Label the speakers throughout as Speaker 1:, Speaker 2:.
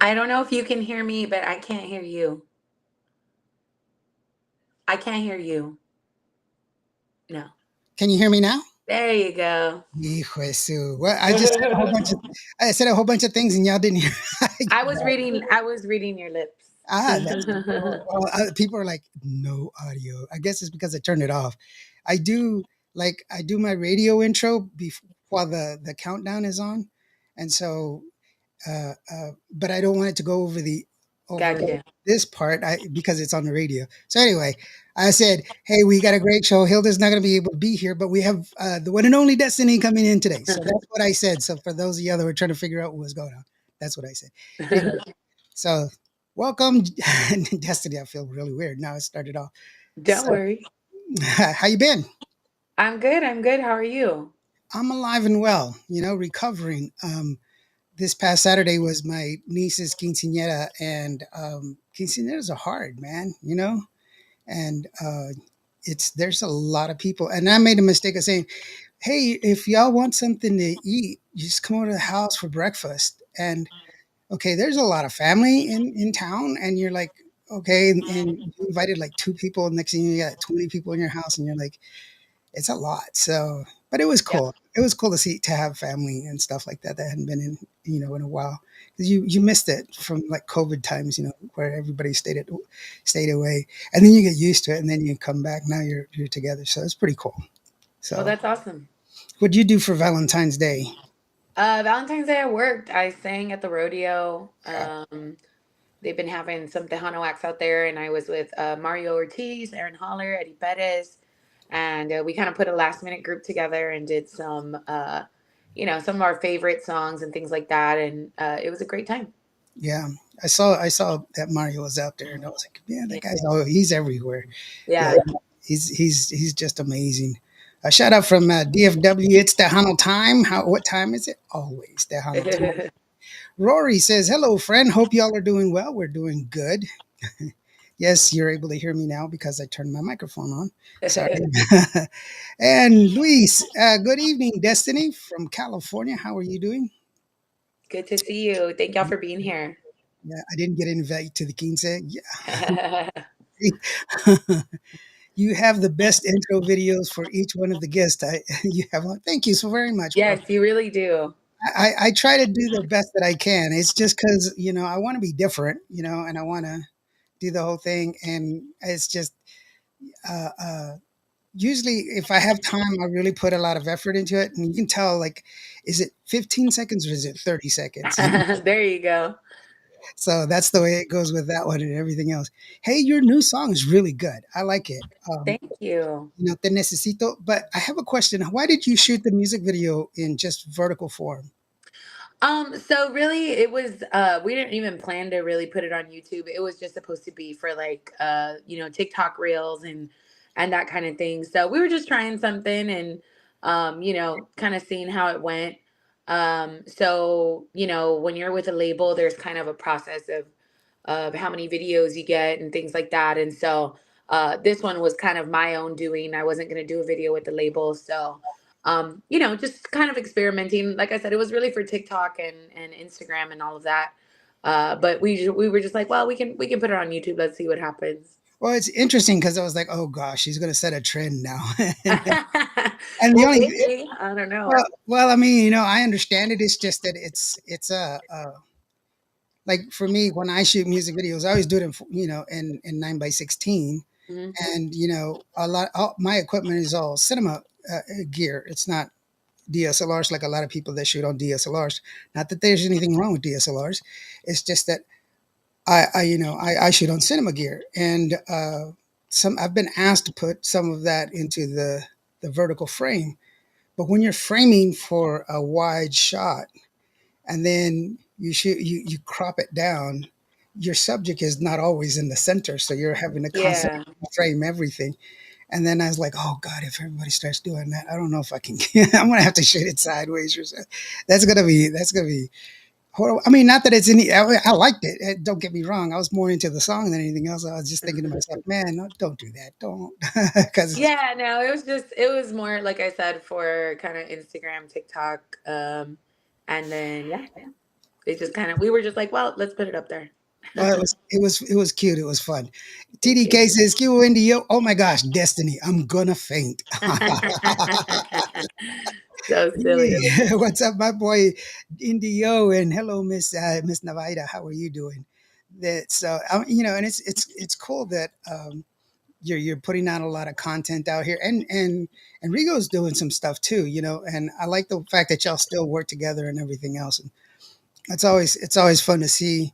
Speaker 1: I don't know if you can hear me, but I can't hear you. I can't hear you. No.
Speaker 2: Can you hear me now?
Speaker 1: There you go.
Speaker 2: Hijo de su. Well, I said a whole bunch of things and y'all didn't hear.
Speaker 1: I was reading your lips.
Speaker 2: That's cool. Well, people are like, no audio. I guess it's because I turned it off. I do I do my radio intro while the countdown is on, and so but I don't want it to go over
Speaker 1: Gotcha.
Speaker 2: this part because it's on the radio. So anyway, I said, "Hey, we got a great show. Hilda's not going to be able to be here, but we have the one and only Destiny coming in today." So that's what I said. So for those of you that were trying to figure out what was going on, that's what I said. Anyway, so welcome, Destiny. I feel really weird now. It started off.
Speaker 1: Don't
Speaker 2: So
Speaker 1: worry.
Speaker 2: how you been?
Speaker 1: I'm good. I'm good. How are you?
Speaker 2: I'm alive and well. Recovering. This past Saturday was my niece's quinceañera, and quinceañeras are hard, man. And it's there's a lot of people, and I made a mistake of saying, "Hey, if y'all want something to eat, you just come over to the house for breakfast." And okay, there's a lot of family in town, and you're like, okay, and you invited like two people. Next thing you got 20 people in your house, and you're like, it's a lot. So, but it was
Speaker 1: Yep.
Speaker 2: cool. It was cool to have family and stuff like that hadn't been in a while. 'Cause you missed it from like COVID times, where everybody stayed away, and then you get used to it, and then you come back. Now you're together, so it's pretty cool.
Speaker 1: Oh,
Speaker 2: So,
Speaker 1: that's awesome.
Speaker 2: what'd you do for Valentine's Day?
Speaker 1: Valentine's Day I worked. I sang at the rodeo.
Speaker 2: Yeah.
Speaker 1: They've been having some Tejano acts out there, and I was with Mario Ortiz, Aaron Holler, Eddie Perez, and we kind of put a last minute group together and did some of our favorite songs and things like that, and it was a great time.
Speaker 2: Yeah, I saw that Mario was out there, and I was like, man, that guy's he's everywhere. Yeah,
Speaker 1: Yeah.
Speaker 2: he's just amazing. A shout out from DFW. It's Tejano time. What time is it? Always Tejano time. Rory says, "Hello, friend. Hope y'all are doing well. We're doing good." Yes, you're able to hear me now because I turned my microphone on. Sorry. And Luis, good evening, Destiny from California. How are you doing?
Speaker 1: Good to see you. Thank y'all for being here.
Speaker 2: Yeah, I didn't get invited to the quince. You have the best intro videos for each one of the guests. You have. Thank you so very much, bro.
Speaker 1: Yes, you really do.
Speaker 2: I try to do the best that I can. It's just because I want to be different, and I want to do the whole thing. And it's just uh, uh, usually if I have time, I really put a lot of effort into it, and you can tell like, is it 15 seconds or is it 30 seconds?
Speaker 1: There you go.
Speaker 2: So that's the way it goes with that one and everything else. Hey, your new song is really good. I like it.
Speaker 1: Thank you.
Speaker 2: Te necesito. But I have a question. Why did you shoot the music video in just vertical form?
Speaker 1: So really it was we didn't even plan to really put it on YouTube. It was just supposed to be for like TikTok reels and that kind of thing. So we were just trying something and kind of seeing how it went. So when you're with a label, there's kind of a process of how many videos you get and things like that. And so this one was kind of my own doing. I wasn't going to do a video with the label. So, just kind of experimenting. Like I said, it was really for TikTok and Instagram and all of that. But we were just like, well, we can put it on YouTube. Let's see what happens.
Speaker 2: Well, it's interesting because I was like, oh gosh, he's going to set a trend now. And the
Speaker 1: Well,
Speaker 2: only
Speaker 1: maybe I don't
Speaker 2: well,
Speaker 1: know.
Speaker 2: well, I mean, I understand it. It's just that it's like for me when I shoot music videos, I always do it in 9x16,
Speaker 1: Mhm.
Speaker 2: and my equipment is all cinema gear. It's not DSLRs like a lot of people that shoot on DSLRs. Not that there's anything wrong with DSLRs. It's just that I shoot on cinema gear, and some I've been asked to put some of that into the vertical frame. But when you're framing for a wide shot, and then you crop it down, your subject is not always in the center, so you're having to constantly
Speaker 1: Yeah.
Speaker 2: frame everything. And then I was like, oh God, if everybody starts doing that, I don't know if I can. I'm gonna have to shoot it sideways or something. That's gonna be horrible. I mean, not that it's any. I liked it. Don't get me wrong. I was more into the song than anything else. I was just thinking to myself, man, no, don't do that. Don't, because
Speaker 1: Yeah, no, it was more like I said for kind of Instagram, TikTok, and then yeah. it just kind of, we were just like, well, let's put it up there.
Speaker 2: Well, it was cute. It was fun.
Speaker 1: Thank you.
Speaker 2: TDK says, "Qvo Indio." Oh my gosh, Destiny, I'm gonna faint.
Speaker 1: So silly of me.
Speaker 2: Yeah, what's up, my boy Indio? And hello, Miss Navaira. How are you doing? That so and it's cool that you're putting out a lot of content out here, and Rigo's doing some stuff too. And I like the fact that y'all still work together and everything else. And it's always fun to see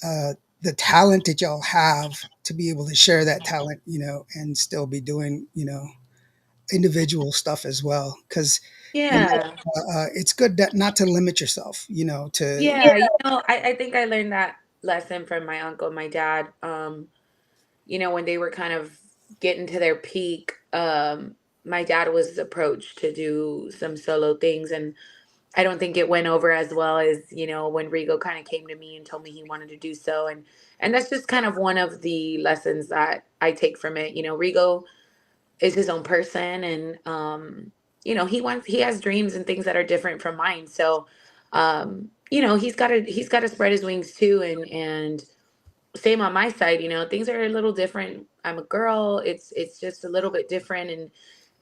Speaker 2: uh, the talent that y'all have to be able to share that talent, and still be doing individual stuff as well. Because
Speaker 1: Yeah.
Speaker 2: it's good that not to limit yourself, to
Speaker 1: Yeah. I think I learned that lesson from my uncle and my dad. When they were kind of getting to their peak, my dad was approached to do some solo things, and I don't think it went over as well as, when Rigo kind of came to me and told me he wanted to do so. And that's just kind of one of the lessons that I take from it. Rigo is his own person, and he has dreams and things that are different from mine. So he's got to spread his wings too, and same on my side. Things are a little different. I'm a girl. It's just a little bit different,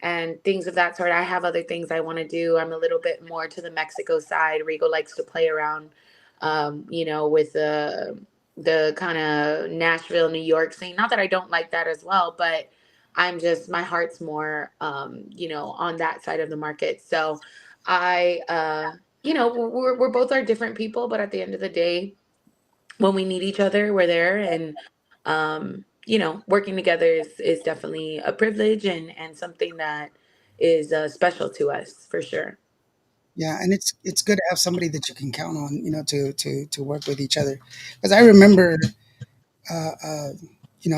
Speaker 1: and things of that sort. I have other things I want to do. I'm a little bit more to the Mexico side. Rigo likes to play around, with the kind of Nashville, New York scene. Not that I don't like that as well, but my heart's more, on that side of the market. So I, we're both are different people, but at the end of the day, when we need each other, we're there. And working together is definitely a privilege, and something that is special to us for sure.
Speaker 2: yeah, and it's good to have somebody that you can count on, to work with each other. Because I remember uh, uh,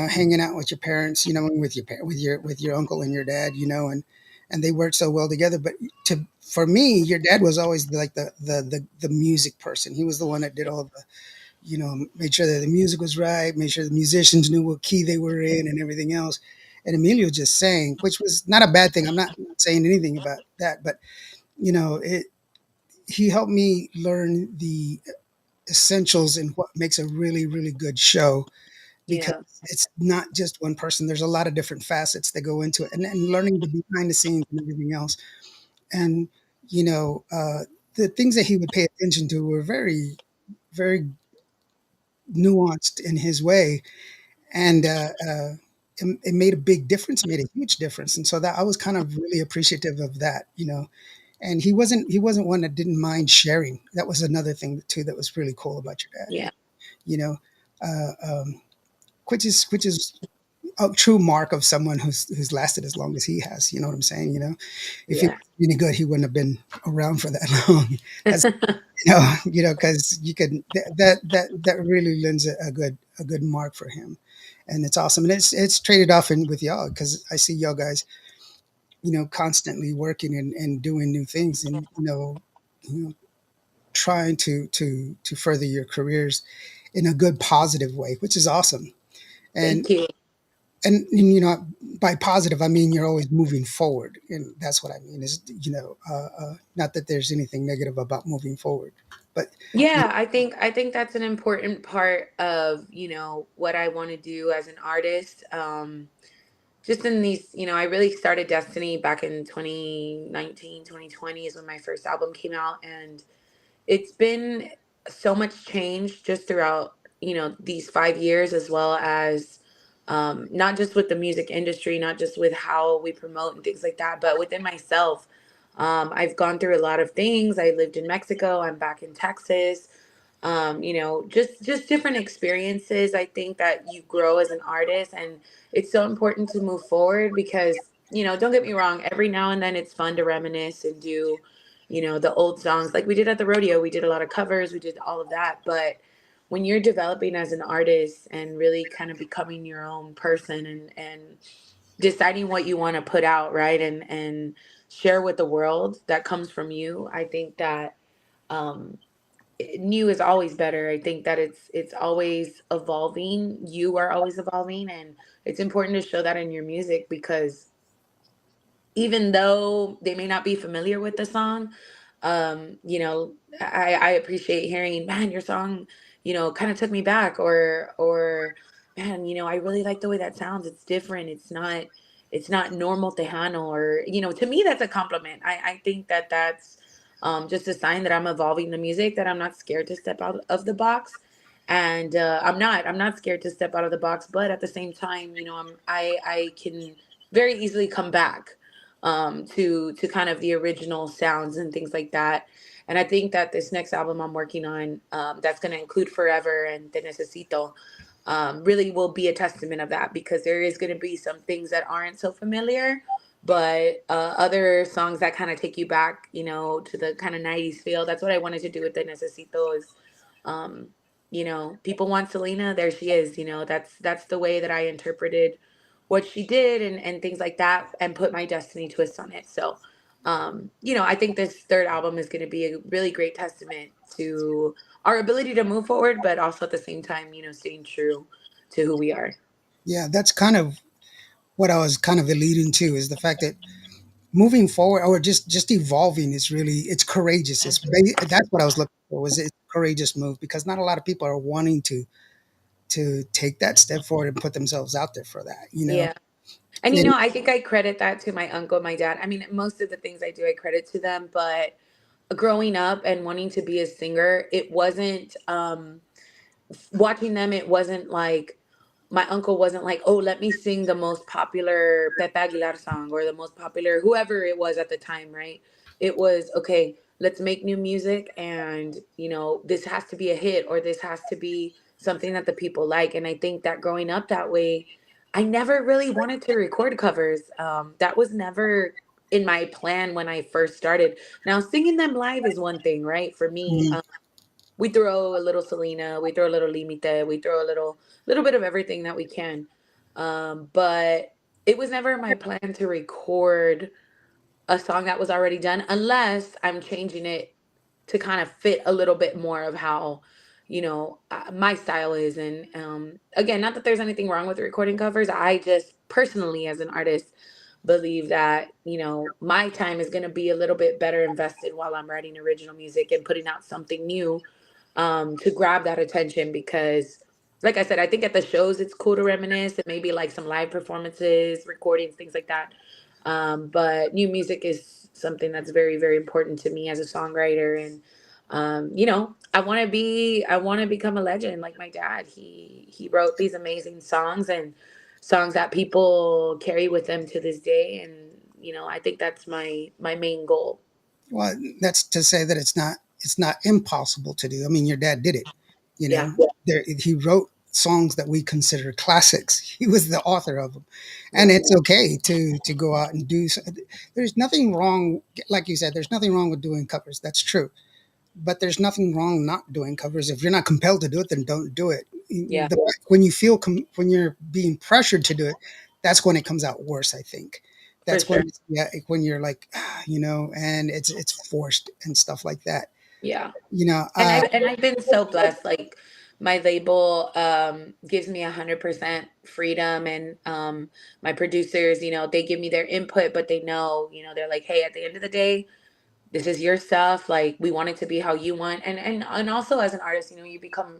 Speaker 2: hanging out with your parents, with your uncle and your dad, and they worked so well together. But for me, your dad was always like the music person. He was the one that did all the, made sure that the music was right, made sure the musicians knew what key they were in and everything else. And Emilio just sang, which was not a bad thing. I'm not saying anything about that, but it he helped me learn the essentials in what makes a really really good show, because
Speaker 1: Yeah.
Speaker 2: it's not just one person. There's a lot of different facets that go into it, and learning the behind the scenes and everything else. And you know, uh, the things that he would pay attention to were very, very nuanced in his way, and it made a big difference, made a huge difference. And so that I was kind of really appreciative of that. And he wasn't one that didn't mind sharing. That was another thing too that was really cool about your dad.
Speaker 1: Yeah.
Speaker 2: You know, uh, um, which is a true mark of someone who's lasted as long as he has. You know what I'm saying? If he was
Speaker 1: Yeah.
Speaker 2: any good, he wouldn't have been around for that long. That's because you could that really lends a good mark for him, and it's awesome. And it's traded off in with y'all, because I see y'all guys, constantly working and doing new things, and trying to further your careers in a good positive way, which is awesome. And
Speaker 1: Thank you.
Speaker 2: and by positive, I mean you're always moving forward, and that's what I mean is, not that there's anything negative about moving forward, but you
Speaker 1: Yeah, I think that's an important part of, what I want to do as an artist. Just in these, I really started Destiny back in 2019, 2020 is when my first album came out, and it's been so much change just throughout, these 5 years, as well as not just with the music industry, not just with how we promote and things like that, but within myself. I've gone through a lot of things. I lived in Mexico. I'm back in Texas. Just different experiences. I think that you grow as an artist, and it's so important to move forward because, don't get me wrong, every now and then it's fun to reminisce and do, the old songs like we did at the rodeo. We did a lot of covers, we did all of that. But when you're developing as an artist and really kind of becoming your own person, and deciding what you want to put out, right, and share with the world that comes from you, I think that um new is always better. I think that it's always evolving. You are always evolving, and it's important to show that in your music, because even though they may not be familiar with the song, You know, I appreciate hearing, man, your song, kind of took me back, or man, I really like the way that sounds. It's different. It's not normal Tejano, or to me that's a compliment. I think that that's just a sign that I'm evolving the music, that I'm not scared to step out of the box. And I'm not scared to step out of the box, but at the same time, I can very easily come back to kind of the original sounds and things like that. And I think that this next album I'm working on, that's going to include Forever and Te Necesito, really will be a testament of that, because there is going to be some things that aren't so familiar, but other songs that kind of take you back, to the kind of 90s feel. That's what I wanted to do with Te Necesito is, um, people want Selena, there she is. That's the way that I interpreted what she did, and things like that, and put my Destiny twist on it. So, I think this third album is going to be a really great testament to our ability to move forward, but also at the same time, staying true to who we are.
Speaker 2: Yeah, that's kind of what I was kind of alluding to, is the fact that moving forward, or just evolving, is really, it's courageous. That's what I was looking for, was it's a courageous move, because not a lot of people are wanting to take that step forward and put themselves out there for that, you know.
Speaker 1: Yeah. And
Speaker 2: And
Speaker 1: I think I credit that to my uncle, my dad. I mean, most of the things I do, I credit to them, but growing up and wanting to be a singer, it wasn't watching them, it wasn't like my uncle wasn't like, oh, let me sing the most popular Pepe Aguilar song, or the most popular whoever it was at the time, right? It was, okay, let's make new music, and this has to be a hit, or this has to be something that the people like. And I think that growing up that way, I never really wanted to record covers. That was never in my plan when I first started. Now, singing them live is one thing, right? For me,
Speaker 2: mm,
Speaker 1: we throw a little Selena, we throw a little Limite, we throw a little bit of everything that we can. But it was never my plan to record a song that was already done, unless I'm changing it to kind of fit a little bit more of how my style is. And again, not that there's anything wrong with recording covers. I just personally, as an artist, believe that my time is going to be a little bit better invested while I'm writing original music and putting out something new, to grab that attention. Because, like I said, I think at the shows it's cool to reminisce, and maybe like some live performances, recordings, things like that. But new music is something that's very, very important to me as a songwriter. And I want to become a legend like my dad. He wrote these amazing songs, and songs that people carry with them to this day. And I think that's my main goal.
Speaker 2: well, that's to say that it's not impossible to do. I mean, your dad did it. You
Speaker 1: Yeah,
Speaker 2: know, he wrote songs that we consider classics. He was the author of them, and
Speaker 1: yeah,
Speaker 2: it's okay to go out and do. There's nothing wrong, like you said. There's nothing wrong with doing covers. That's true. But there's nothing wrong not doing covers. If you're not compelled to do it, then don't do it.
Speaker 1: yeah,
Speaker 2: When when you're being pressured to do it, that's when it comes out worse. I think
Speaker 1: for
Speaker 2: that's
Speaker 1: sure.
Speaker 2: when you're like, and it's forced and stuff like that.
Speaker 1: Yeah.
Speaker 2: You know,
Speaker 1: And I've been so blessed. Like, my label gives me 100% freedom, and my producers, they give me their input, but they know, they're like, hey, at the end of the day, this is your stuff. Like, we want it to be how you want. And also, as an artist, you become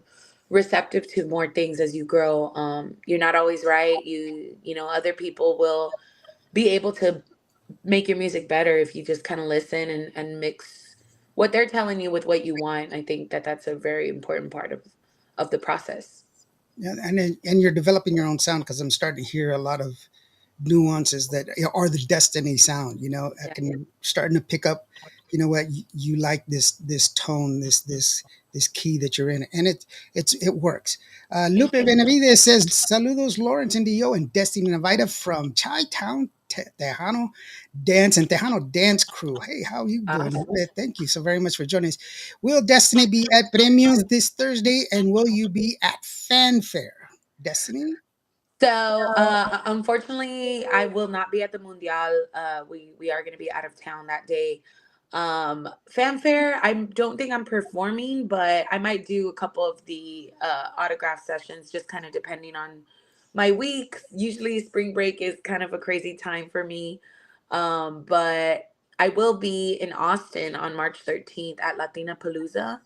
Speaker 1: receptive to more things as you grow. You're not always right. Other people will be able to make your music better if you just kind of listen, and mix what they're telling you with what you want. I think that that's a very important part of the process.
Speaker 2: and you're developing your own sound, because I'm starting to hear a lot of nuances that are the Destiny sound. I
Speaker 1: Yeah.
Speaker 2: can starting to pick up. You know what, you like this tone, this key that you're in, and it works.
Speaker 1: Thank
Speaker 2: Lupe
Speaker 1: you.
Speaker 2: Benavides says, "Saludos, Lawrence and Dio and Destiny Navaira from Chi Town, Tejano Dance and Tejano Dance Crew." Hey, how you doing,
Speaker 1: Awesome.
Speaker 2: Lupe? Thank you so very much for joining us. Will Destiny be at Premios this Thursday, and will you be at Fanfare, Destiny?
Speaker 1: So, unfortunately, I will not be at the Mundial. We are going to be out of town that day. Fanfare, I don't think I'm performing, but I might do a couple of the autograph sessions, just kind of depending on my week. Usually, spring break is kind of a crazy time for me. But I will be in Austin on March 13th at Latina Palooza,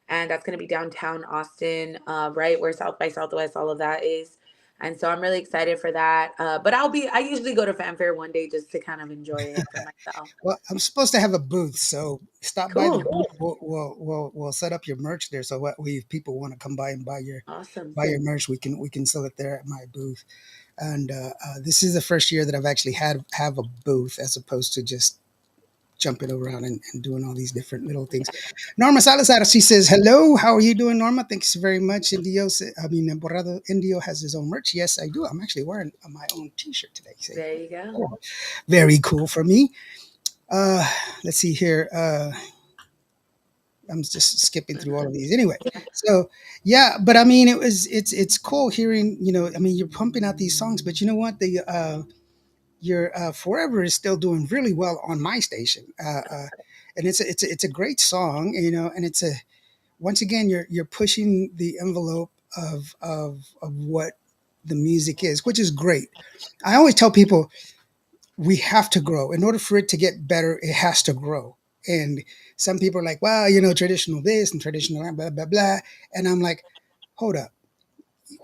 Speaker 1: and that's going to be downtown Austin, right where South by Southwest, all of that is. And so I'm really excited for that. But I usually go to Fanfare one day just to kind of enjoy it for myself.
Speaker 2: Well, I'm supposed to have a booth, so stop by the
Speaker 1: Cool.
Speaker 2: booth. We'll set up your merch there. So what we if people want to come by and
Speaker 1: Awesome.
Speaker 2: buy your merch, we can sell it there at my booth. And this is the first year that I've actually had have a booth as opposed to just jumping around and doing all these different little things. Norma Salazar, she says, hello, how are you doing, Norma? Thanks very much. Borrado Indio has his own merch. Yes, I do. I'm actually wearing my own t-shirt today. See?
Speaker 1: There you go.
Speaker 2: Oh, very cool for me. Uh, let's see here. I'm just skipping through all of these anyway. So yeah, but I mean, it's cool hearing. I mean, you're pumping out these songs, but you know what? The your Forever is still doing really well on my station, and it's a great song. And it's a once again you're pushing the envelope of what the music is, which is great. I always tell people we have to grow. In order for it to get better, it has to grow. And some people are like, well, traditional this and traditional that, blah, blah, blah. And I'm like, hold up.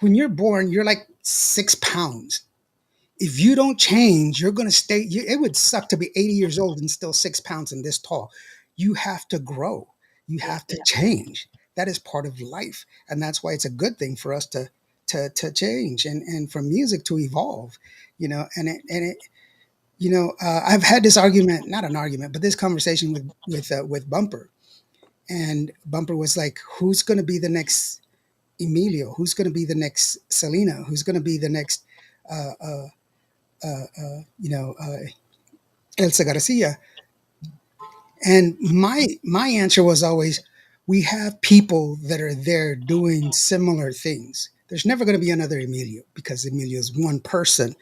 Speaker 2: When you're born, you're like 6 pounds. If you don't change, you're going to stay. It would suck to be 80 years old and still 6 pounds and this tall. You have to grow. You
Speaker 1: Yeah.
Speaker 2: have to change. That is part of life. And that's why it's a good thing for us to change and for music to evolve, I've had this argument, not an argument, but this conversation with Bumper, and Bumper was like, "Who's going to be the next Emilio? Who's going to be the next Selena? Who's going to be the next, uh, uh, Elsa Garcia?" And my answer was always, "We have people that are there doing similar things. There's never going to be another Emilio because Emilio is one person."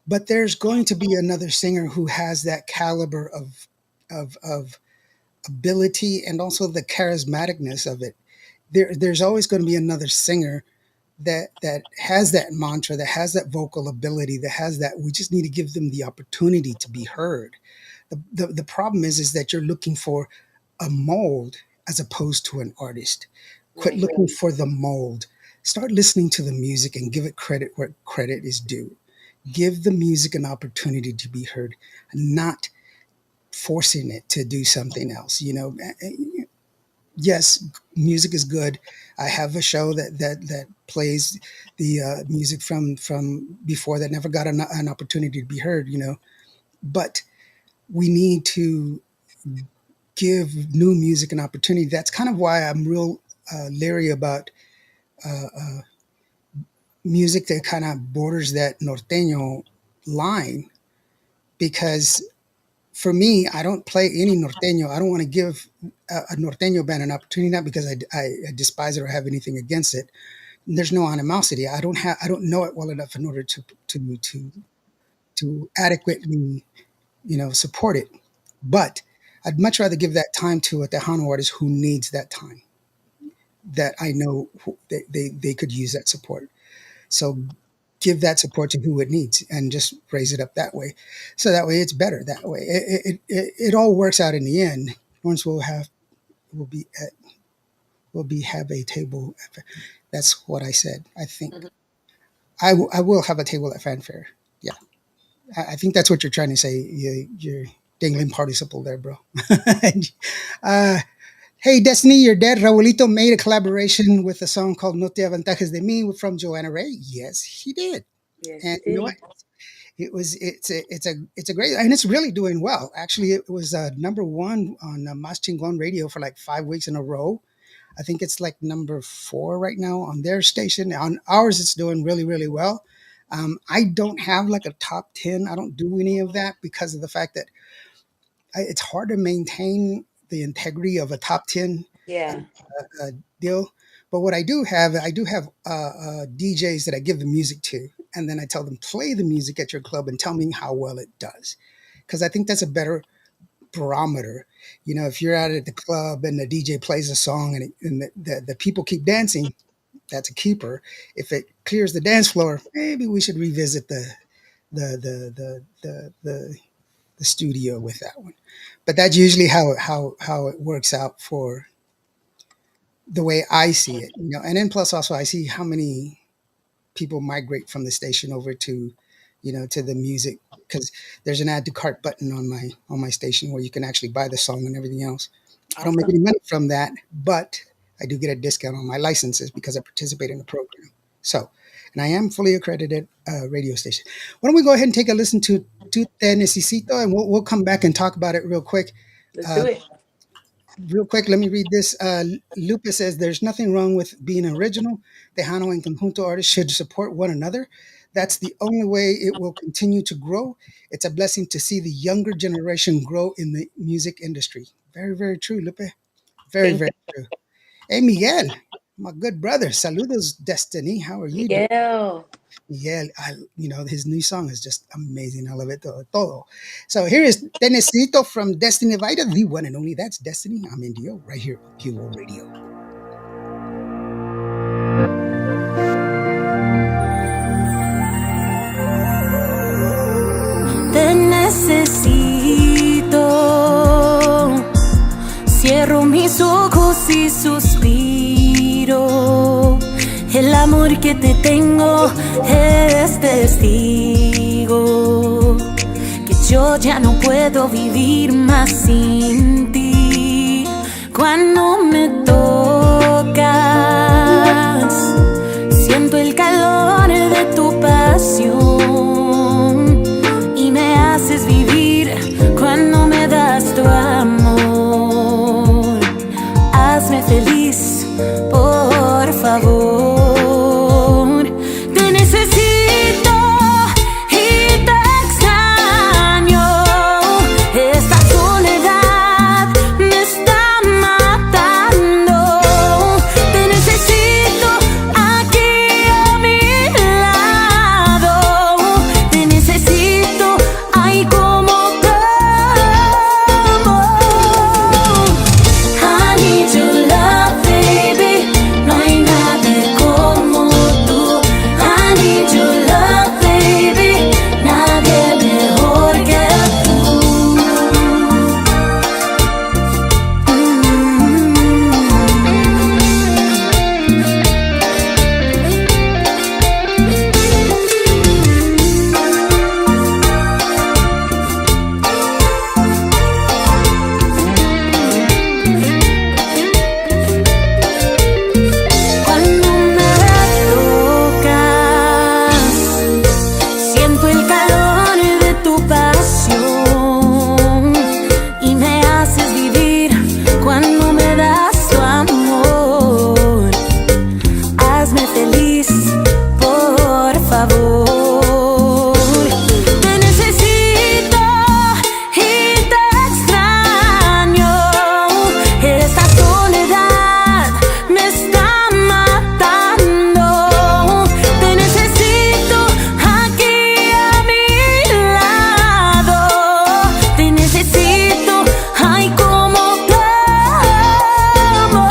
Speaker 2: But there's going to be another singer who has that caliber of ability and also the charismaticness of it. There's always going to be another singer that has that mantra, that has that vocal ability, that has that. We just need to give them the opportunity to be heard. The problem is that you're looking for a mold as opposed to an artist. Quit
Speaker 1: Right.
Speaker 2: looking for the mold. Start listening to the music and give it credit where credit is due. Give the music an opportunity to be heard, not forcing it to do something else. Yes, music is good. I have a show that plays the music from before that never got an opportunity to be heard. But we need to give new music an opportunity. That's kind of why I'm real leery about uh, uh, music that kind of borders that norteño line, because for me, I don't play any norteño. I don't want to give a norteño band an opportunity, not because I despise it or have anything against it. There's no animosity. I don't know it well enough in order to adequately support it. But I'd much rather give that time to a Tejano artist who needs that time. That I know they could use that support. So give that support to who it needs and just raise it up that way. So that way it's better that way. It all works out in the end. Once we'll be at, we'll be have a table. That's what I said. I think
Speaker 1: Mhm.
Speaker 2: I will have a table at Fanfare. Yeah, I think that's what you're trying to say. You're dangling participle there, bro. uh, hey, Destiny, your dad Raulito made a collaboration with a song called "No Te Avantajes de Mí" from Joanna Ray. Yes, he did.
Speaker 1: Yes,
Speaker 2: And
Speaker 1: you
Speaker 2: you know what?
Speaker 1: did.
Speaker 2: It's a great, and it's really doing well. Actually, it was number one on Mas Chingon Radio for like 5 weeks in a row. I think it's like number four right now on their station. On ours, it's doing really, really well. I don't have like a top 10. I don't do any of that because of the fact that it's hard to maintain the integrity of a top 10 uh,
Speaker 1: Yeah.
Speaker 2: deal. But what I do have DJs that I give the music to, and then I tell them play the music at your club and tell me how well it does, because I think that's a better barometer. If you're out at the club and the DJ plays a song and the people keep dancing, that's a keeper. If it clears the dance floor, maybe we should revisit the the the the the, the the studio with that one. But that's usually how it works out for the way I see it, you know. And then plus also I see how many people migrate from the station over to, you know, to the music, because there's an add to cart button on my station where you can actually buy the song and everything else. I don't make
Speaker 1: Awesome.
Speaker 2: any money from that, but I do get a discount on my licenses because I participate in the program. So, and I am fully accredited radio station. Why don't we go ahead and take a listen to Tu Te Necesito, and we'll come back and talk about it real quick.
Speaker 1: Let's
Speaker 2: Uh,
Speaker 1: do it.
Speaker 2: Real quick, let me read this. Lupe says, "There's nothing wrong with being original. Tejano and Conjunto artists should support one another. That's the only way it will continue to grow. It's a blessing to see the younger generation grow in the music industry." Very, very true, Lupe. Very,
Speaker 1: Thank
Speaker 2: very true. Hey, Miguel, my good brother. Saludos, Destiny. How are
Speaker 1: you,
Speaker 2: you doing?
Speaker 1: Miguel.
Speaker 2: Miguel, you know, his new song is just amazing. I love it todo. So here is Tenecito from Destiny Vita, the one and only. That's Destiny. I'm Indio, right here on Qvo Radio.
Speaker 3: Te necesito. Cierro mis ojos y suspiro. El amor que te tengo es testigo que yo ya no puedo vivir más sin ti. Cuando me tocas, siento el calor de tu pasión y me haces vivir cuando me das tu amor. Hazme feliz, por favor. Te necesito y te extraño. Esta soledad me está matando. Te necesito aquí a mi lado. Te necesito, ay, como como. I need your love, baby. No hay nadie como tú. I need your love, baby. Nadie mejor que tú. Cuando me tocas, siento el calor de tu pasión y me haces vivir cuando me das tu amor. Hazme feliz, por favor. Te necesito y te extraño. Esta soledad me está matando. Te necesito aquí a mi lado. Te necesito, ay, como como.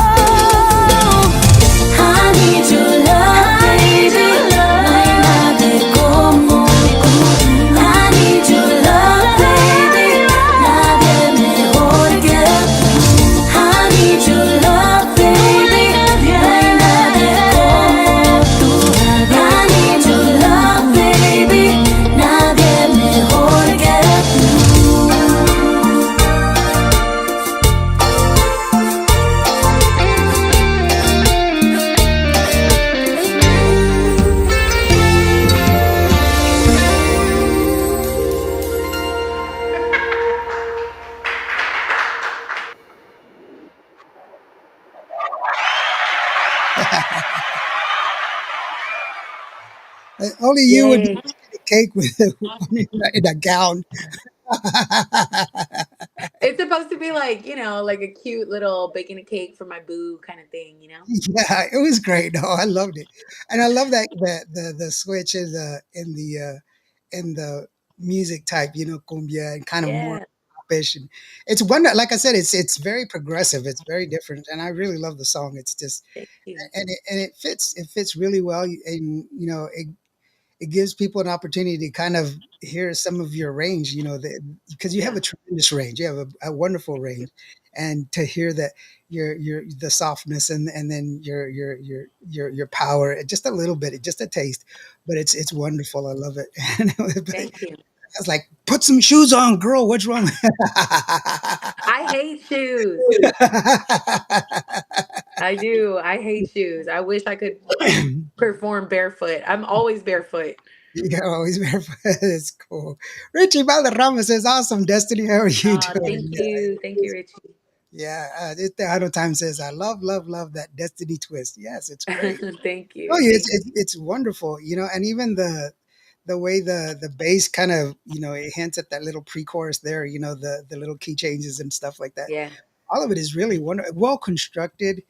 Speaker 3: I need your love, baby. No hay nadie como tú. I need your love, baby. Nadie mejor que tú. I need your love, baby. No hay nadie como tú. I need your love, baby. Nadie mejor que tú.
Speaker 2: Only you would
Speaker 1: Yay.
Speaker 2: be a cake with in a gown.
Speaker 1: It's supposed to be like, like a cute little baking a cake for my boo kind of thing.
Speaker 2: Yeah, it was great. No, I loved it, and I love that the switch in the music type, you know, cumbia and kind of more
Speaker 1: Yeah.
Speaker 2: popish, and it's one that, like I said, it's very progressive. It's very different, and I really love the song. It's just
Speaker 1: Thank you.
Speaker 2: and it fits really well, and you know it gives people an opportunity to kind of hear some of your range, because you have
Speaker 1: Yeah.
Speaker 2: a tremendous range. You have a wonderful range. And to hear that your the softness and then your power, just a little bit, just a taste, but it's wonderful. I love it. And I
Speaker 1: Thank you.
Speaker 2: was like, put some shoes on, girl. What's wrong?
Speaker 1: I hate shoes. I do. I hate shoes. I wish I could perform barefoot. I'm always barefoot.
Speaker 2: You're always barefoot. It's cool. Richie Valderrama says, awesome, Destiny. How are you doing?
Speaker 1: Thank you. Thank you, Richie.
Speaker 2: Yeah. This Tejano Time says, I love, love, love that Destiny twist. Yes, it's great.
Speaker 1: Thank
Speaker 2: Oh,
Speaker 1: you.
Speaker 2: yeah,
Speaker 1: Thank
Speaker 2: it's wonderful, and even the way the bass kind of, it hints at that little pre-chorus there, the little key changes and stuff like that.
Speaker 1: yeah.
Speaker 2: All of it is really well constructed,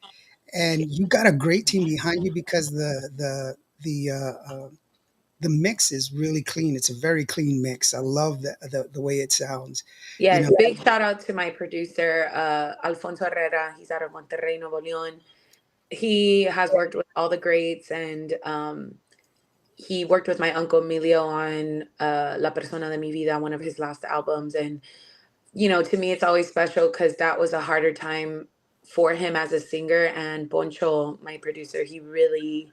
Speaker 2: and you got a great team behind you because the mix is really clean. It's a very clean mix. I love the way it sounds. You know,
Speaker 1: Yes. Big shout out to my producer, Alfonso Herrera. He's out of Monterrey, Nuevo León. He has worked with all the greats, and he worked with my uncle Emilio on La Persona de Mi Vida, one of his last albums. And, to me, it's always special because that was a harder time for him as a singer. And Poncho, my producer, he really,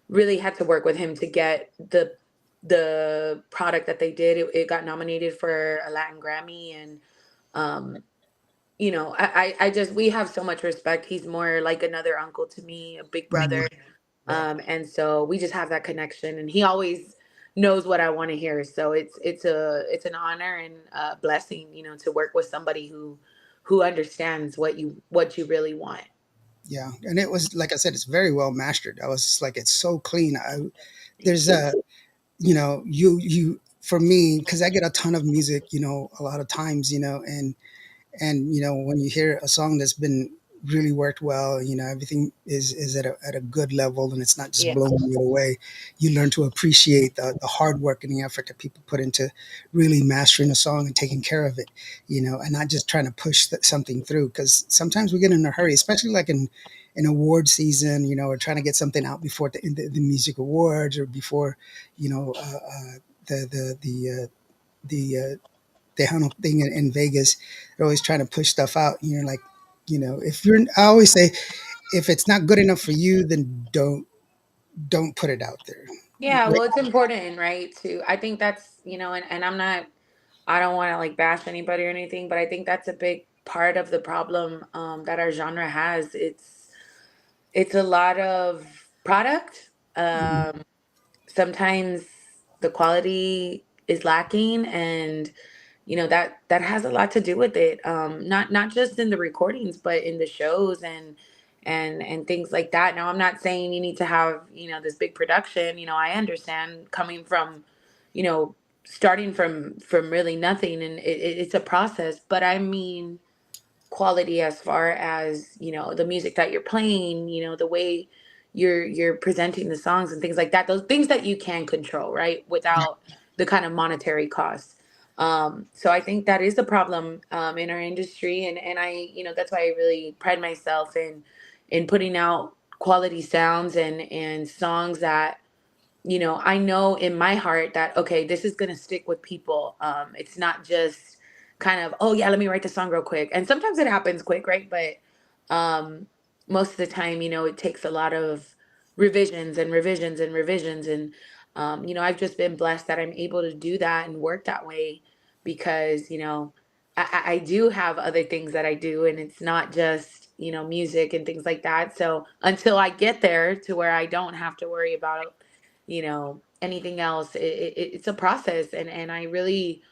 Speaker 1: really had to work with him to get the product that they did. It got nominated for a Latin Grammy. And, um, I just, we have so much respect. He's more like another uncle to me, a big
Speaker 2: mhm,
Speaker 1: brother.
Speaker 2: yeah,
Speaker 1: And so we just have that connection, and he always knows what I want to hear. So it's an honor and a blessing, to work with somebody who understands what you really want.
Speaker 2: yeah. And it was like I said, it's very well mastered. I was just like, it's so clean.
Speaker 1: Thank
Speaker 2: There's
Speaker 1: you.
Speaker 2: a you for me, because I get a ton of music, a lot of times, and when you hear a song that's been really worked well, everything is at a good level, and it's not just
Speaker 1: Yeah.
Speaker 2: blowing you away. You learn to appreciate the hard work and the effort that people put into really mastering a song and taking care of it, and not just trying to push something through, because sometimes we get in a hurry, especially like in award season, or trying to get something out before the music awards, or before the Tejano thing in Vegas. They're always trying to push stuff out. And you're like, if you're, I always say, if it's not good enough for you, then don't put it out there.
Speaker 1: Yeah, well, it's important, right? I think that's, and I don't want to like bash anybody or anything, but I think that's a big part of the problem that our genre has. It's a lot of product.
Speaker 2: Mhm.
Speaker 1: Sometimes the quality is lacking, and that has a lot to do with it. Not just in the recordings, but in the shows and things like that. Now, I'm not saying you need to have this big production. I understand coming from you know starting from really nothing, and it's a process. But I mean quality as far as the music that you're playing, the way you're presenting the songs and things like that, those things that you can control, right, without the kind of monetary costs. So I think that is the problem in our industry, and I that's why I really pride myself in putting out quality sounds and songs that I know in my heart that, okay, this is going to stick with people. It's not just kind of, oh yeah, let me write the song real quick. And sometimes it happens quick, right? But most of the time, it takes a lot of revisions and revisions and revisions. And, I've just been blessed that I'm able to do that and work that way because, I do have other things that I do, and it's not just, music and things like that. So until I get there to where I don't have to worry about anything else, it's a process. And I really,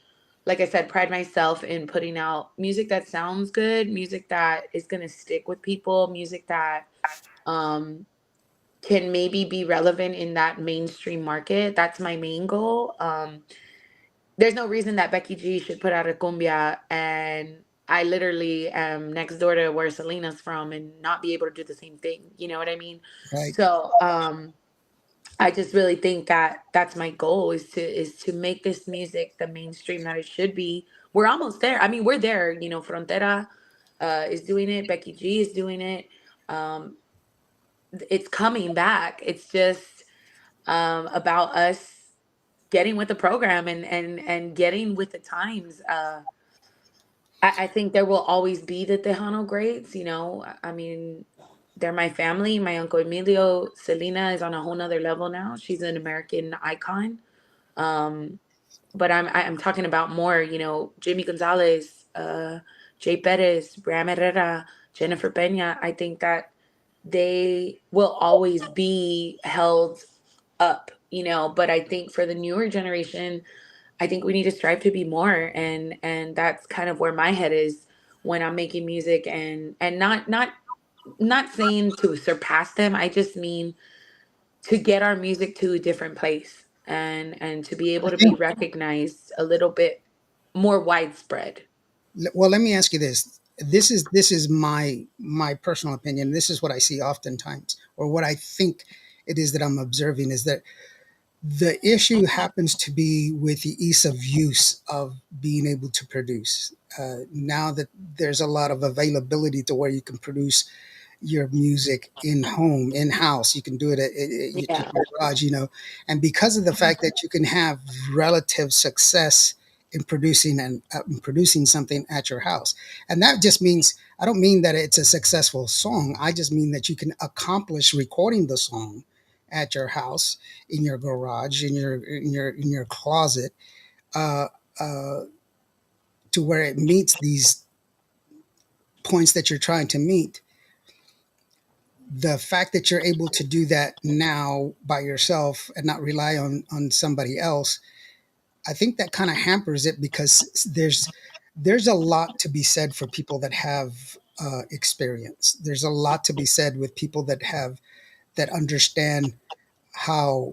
Speaker 1: like I said, pride myself in putting out music that sounds good, music that is going to stick with people, music that um can maybe be relevant in that mainstream market. That's my main goal. There's no reason that Becky G should put out a cumbia and I literally am next door to where Selena's from and not be able to do the same thing. You know what I mean?
Speaker 2: Right.
Speaker 1: So I just really think that that's my goal is to make this music the mainstream that it should be. We're almost there. I mean, we're there. Frontera is doing it. Becky G is doing it. It's coming back. It's just about us. getting with the program and getting with the times. I think there will always be the Tejano greats, you know. I mean, they're my family. My Uncle Emilio, Selena is on a whole nother level now. She's an American icon. Um, but I'm talking about more, you know, Jimmy Gonzalez, Jay Perez, Ram Herrera, Jennifer Pena. I think that they will always be held up, you know. But I think for the newer generation, I think we need to strive to be more, and that's kind of where my head is when I'm making music, and not saying to surpass them. I just mean to get our music to a different place, and to be
Speaker 2: I
Speaker 1: able to be
Speaker 2: think.
Speaker 1: recognized a little bit more widespread.
Speaker 2: Well, let me ask you this. This is my personal opinion. This is what I see oftentimes, or what I think it is that I'm observing, is that the issue happens to be with the ease of use of being able to produce. Now that there's a lot of availability to where you can produce your music in home, in house, you can do it in
Speaker 1: Yeah.
Speaker 2: your garage, and because of the fact that you can have relative success in producing something at your house, and that just means, I don't mean that it's a successful song. I just mean that you can accomplish recording the song at your house, in your garage, in your closet, uh, uh, to where it meets these points that you're trying to meet. The fact that you're able to do that now by yourself and not rely on somebody else, I think that kind of hampers it, because there's a lot to be said for people that have experience. There's a lot to be said with people that understand how,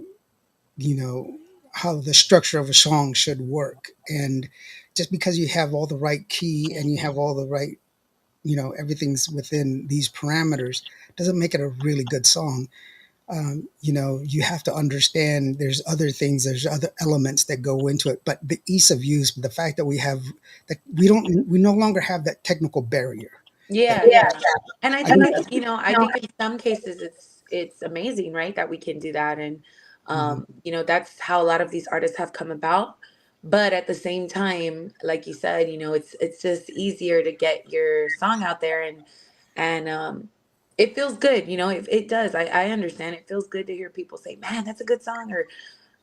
Speaker 2: you know how the structure of a song should work. And just because you have all the right key and you have all the right, everything's within these parameters, doesn't make it a really good song. You have to understand there's other things, there's other elements that go into it. But the ease of use, the fact that we no longer have that technical barrier. That
Speaker 1: Yeah, yeah. And I
Speaker 2: I
Speaker 1: think
Speaker 2: think,
Speaker 1: it's, you know, I think in some cases it's amazing, right, that we can do that. And
Speaker 2: Mhm.
Speaker 1: you know, that's how a lot of these artists have come about. But at the same time, like you said, you know, it's just easier to get your song out there, and it feels good, you know, it does. I understand it feels good to hear people say, "Man, that's a good song," or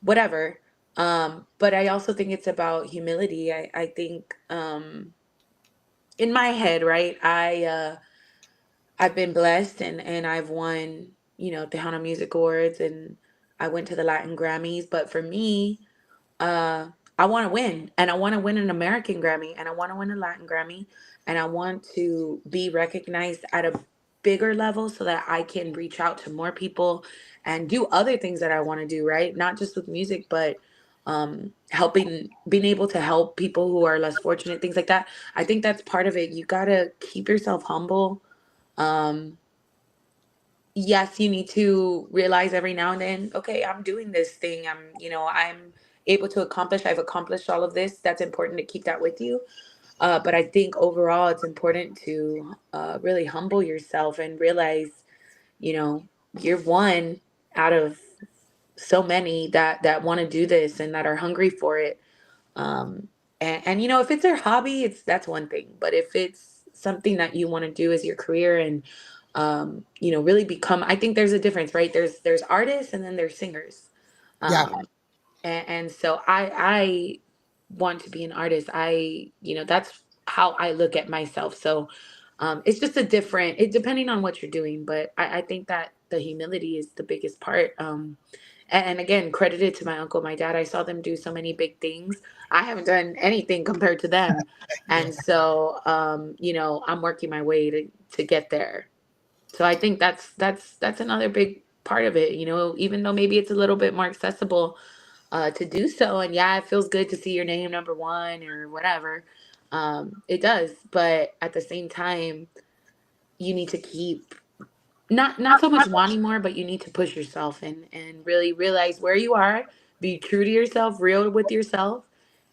Speaker 1: whatever. But I also think it's about humility. I think in my head, right? I've been blessed, and I've won, you know, Tejano Music Awards, and I went to the Latin Grammys. But for me, uh, I want to win, and I want to win an American Grammy, and I want to win a Latin Grammy, and I want to be recognized at a bigger level so that I can reach out to more people and do other things that I want to do, right? Not just with music, but helping, being able to help people who are less fortunate, things like that. I think that's part of it. You got to keep yourself humble. um yes, you need to realize every now and then, okay, I'm doing this thing, I'm able to accomplish, I've accomplished all of this. That's important to keep that with you. But I think overall it's important to really humble yourself and realize, you know, you're one out of so many that want to do this and that are hungry for it. Um and, and you know, if it's their hobby, that's one thing. But if it's something that you want to do as your career, and you know, really become, I think there's a difference, right? There's artists, and then there's singers.
Speaker 2: Yeah,
Speaker 1: And so I want to be an artist. You know, that's how I look at myself. So it's just a different, it depending on what you're doing. But I think that the humility is the biggest part. And again, credited to my uncle, my dad. I saw them do so many big things. I haven't done anything compared to them.
Speaker 2: yeah,
Speaker 1: And so you know, I'm working my way to get there. So I think that's another big part of it, you know, even though maybe it's a little bit more accessible to do so. And yeah, it feels good to see your name number one or whatever. It does, but at the same time, you need to keep not so much wanting more, but you need to push yourself and really realize where you are. Be true to yourself, real with yourself,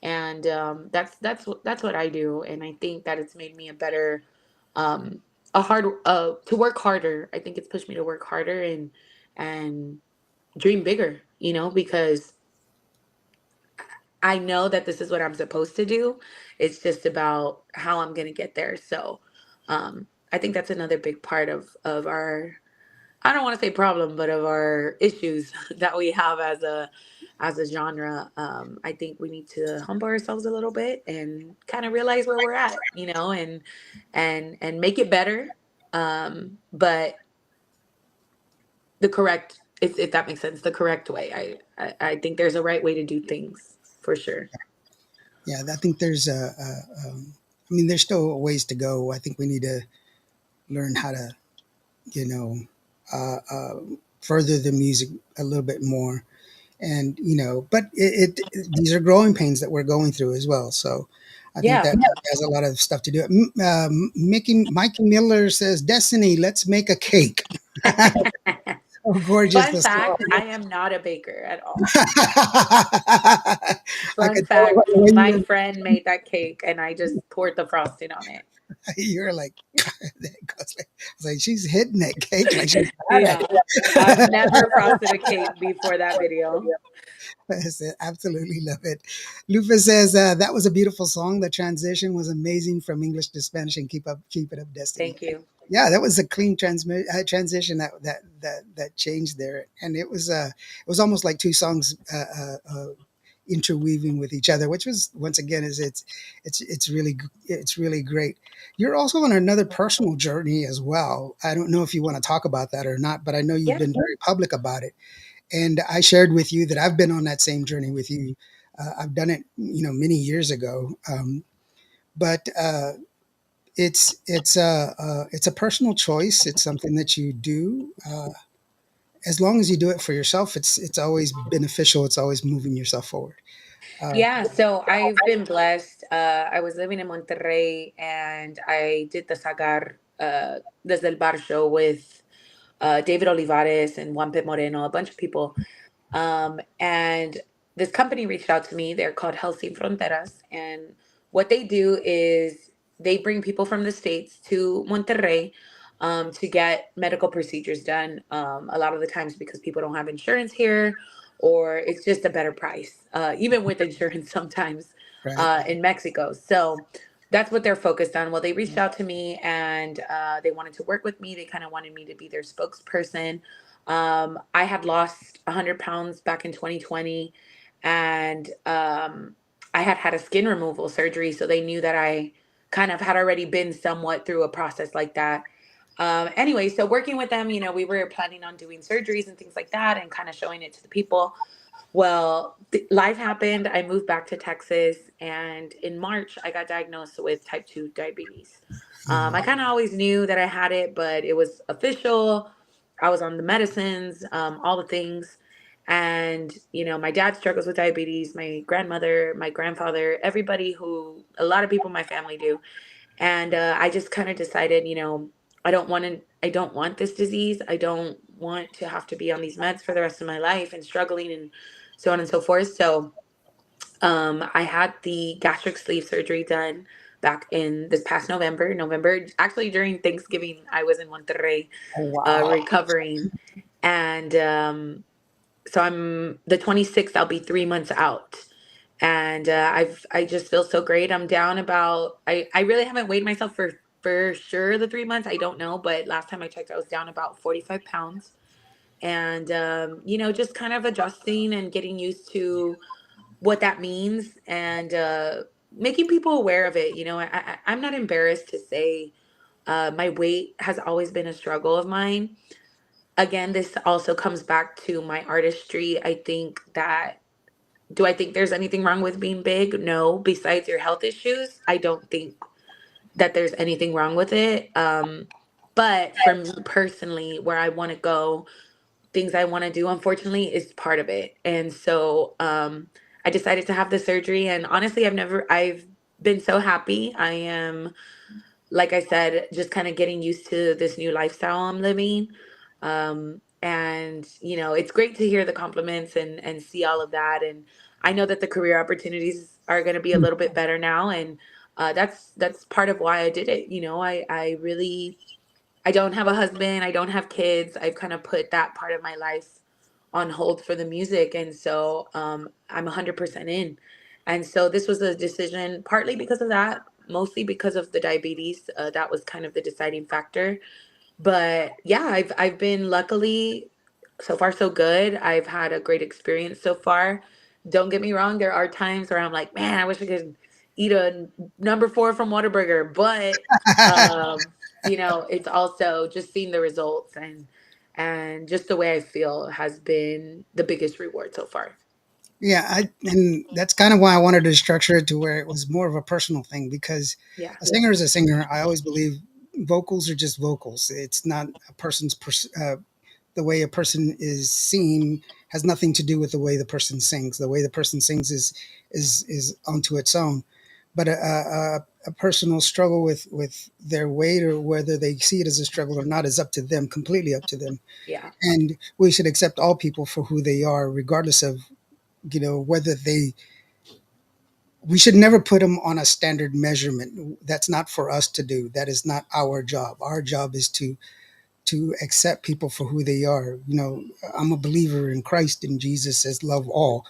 Speaker 1: and that's what I do. And I think that it's made me a better, um, a hard to work harder. I think it's pushed me to work harder and dream bigger. You know, because I know that this is what I'm supposed to do. It's just about how I'm going to get there. So, I think that's another big part of our, I don't want to say problem, but of our issues that we have as a genre. I think we need to humble ourselves a little bit and kind of realize where we're at, and make it better. But the correct, if that makes sense, the correct way. I think there's a right way to do things for sure.
Speaker 2: Yeah, I think there's I mean, there's still ways to go. I think we need to learn how to, you know, further the music a little bit more. And, but these are growing pains that we're going through as well. So I think
Speaker 1: Yeah.
Speaker 2: that has a lot of stuff to do. Mikey Miller says, Destiny, let's make a cake. So gorgeous.
Speaker 1: Fun
Speaker 2: The song.
Speaker 1: fact, I am not a baker at all.
Speaker 2: I
Speaker 1: Fun
Speaker 2: could tell it by
Speaker 1: fact,
Speaker 2: the way
Speaker 1: my friend made that cake and I just poured the frosting on it.
Speaker 2: you're like, I was like, she's hitting that cake like she's bad at
Speaker 1: Yeah. I've
Speaker 2: it.
Speaker 1: never frosted a cake before that video.
Speaker 2: I said, absolutely love it. Lufa says that was a beautiful song. The transition was amazing from English to Spanish, and keep it up, Destiny.
Speaker 1: Thank you.
Speaker 2: Yeah, that was a clean transition that changed there, and it was almost like two songs interweaving with each other, which was once again is it's really great. You're also on another personal journey as well. I don't know if you want to talk about that or not, but I know you've
Speaker 1: Yeah.
Speaker 2: been very public about it. And I shared with you that I've been on that same journey with you. I've done it, many years ago. But it's a personal choice. It's something that you do. As long as you do it for yourself, it's always beneficial. It's always moving yourself forward. Uh,
Speaker 1: Yeah, so I've been blessed. I was living in Monterrey and I did the Sagar Desde el Bar show with David Olivares and Juan P. Moreno, a bunch of people. And this company reached out to me. They're called Health Sin Fronteras. And what they do is they bring people from the States to Monterrey to get medical procedures done. A lot of the times because people don't have insurance here or it's just a better price, even with insurance sometimes
Speaker 2: right.
Speaker 1: in Mexico. So that's what they're focused on. Well, they reached out to me and they wanted to work with me. They kind of wanted me to be their spokesperson. I had lost 100 pounds back in 2020 and I had had a skin removal surgery. So they knew that I kind of had already been somewhat through a process like that. Anyway, so working with them, we were planning on doing surgeries and things like that and kind of showing it to the people. Well, life happened. I moved back to Texas, and in March, I got diagnosed with type 2 diabetes. I
Speaker 2: Mhm.
Speaker 1: kind of always knew that I had it, but it was official. I was on the medicines, all the things. And, my dad struggles with diabetes, my grandmother, my grandfather, everybody a lot of people in my family do. And I just kind of decided, I don't want this disease. I don't want to have to be on these meds for the rest of my life and struggling and so on and so forth. So I had the gastric sleeve surgery done back in this past November, actually during Thanksgiving. I was in Monterrey
Speaker 2: Oh, wow.
Speaker 1: recovering. And so I'm the 26th, I'll be 3 months out. And I just feel so great. I'm down about, I really haven't weighed myself for sure the 3 months. I don't know, but last time I checked, I was down about 45 pounds. And just kind of adjusting and getting used to what that means and making people aware of it. I'm not embarrassed to say my weight has always been a struggle of mine. Again, this also comes back to my artistry. Do I think there's anything wrong with being big? No. Besides your health issues, I don't think that there's anything wrong with it. But for me personally, where I want to go, things I want to do, unfortunately, is part of it. And so I decided to have the surgery. And honestly, I've been so happy. I am, like I said, just kind of getting used to this new lifestyle I'm living. And it's great to hear the compliments and see all of that. And I know that the career opportunities are going to be a little bit better now. And that's part of why I did it. I don't have a husband. I don't have kids. I've kind of put that part of my life on hold for the music. And so I'm 100% in. And so this was a decision partly because of that, mostly because of the diabetes. That was kind of the deciding factor. But yeah, I've been luckily so far so good. I've had a great experience so far. Don't get me wrong, there are times where I'm like, man, I wish I could eat a number four from Whataburger. But it's also just seeing the results and just the way I feel has been the biggest reward so far.
Speaker 2: Yeah, and that's kind of why I wanted to structure it to where it was more of a personal thing because
Speaker 1: Yeah.
Speaker 2: a singer is a singer. I always believe vocals are just vocals. It's not a the way a person is seen has nothing to do with the way the person sings. The way the person sings is onto its own. But a personal struggle with their weight or whether they see it as a struggle or not is up to them, completely up to them.
Speaker 1: Yeah.
Speaker 2: And we should accept all people for who they are, regardless of whether they we should never put them on a standard measurement. That's not for us to do. That is not our job. Our job is to accept people for who they are. I'm a believer in Christ and Jesus as love all.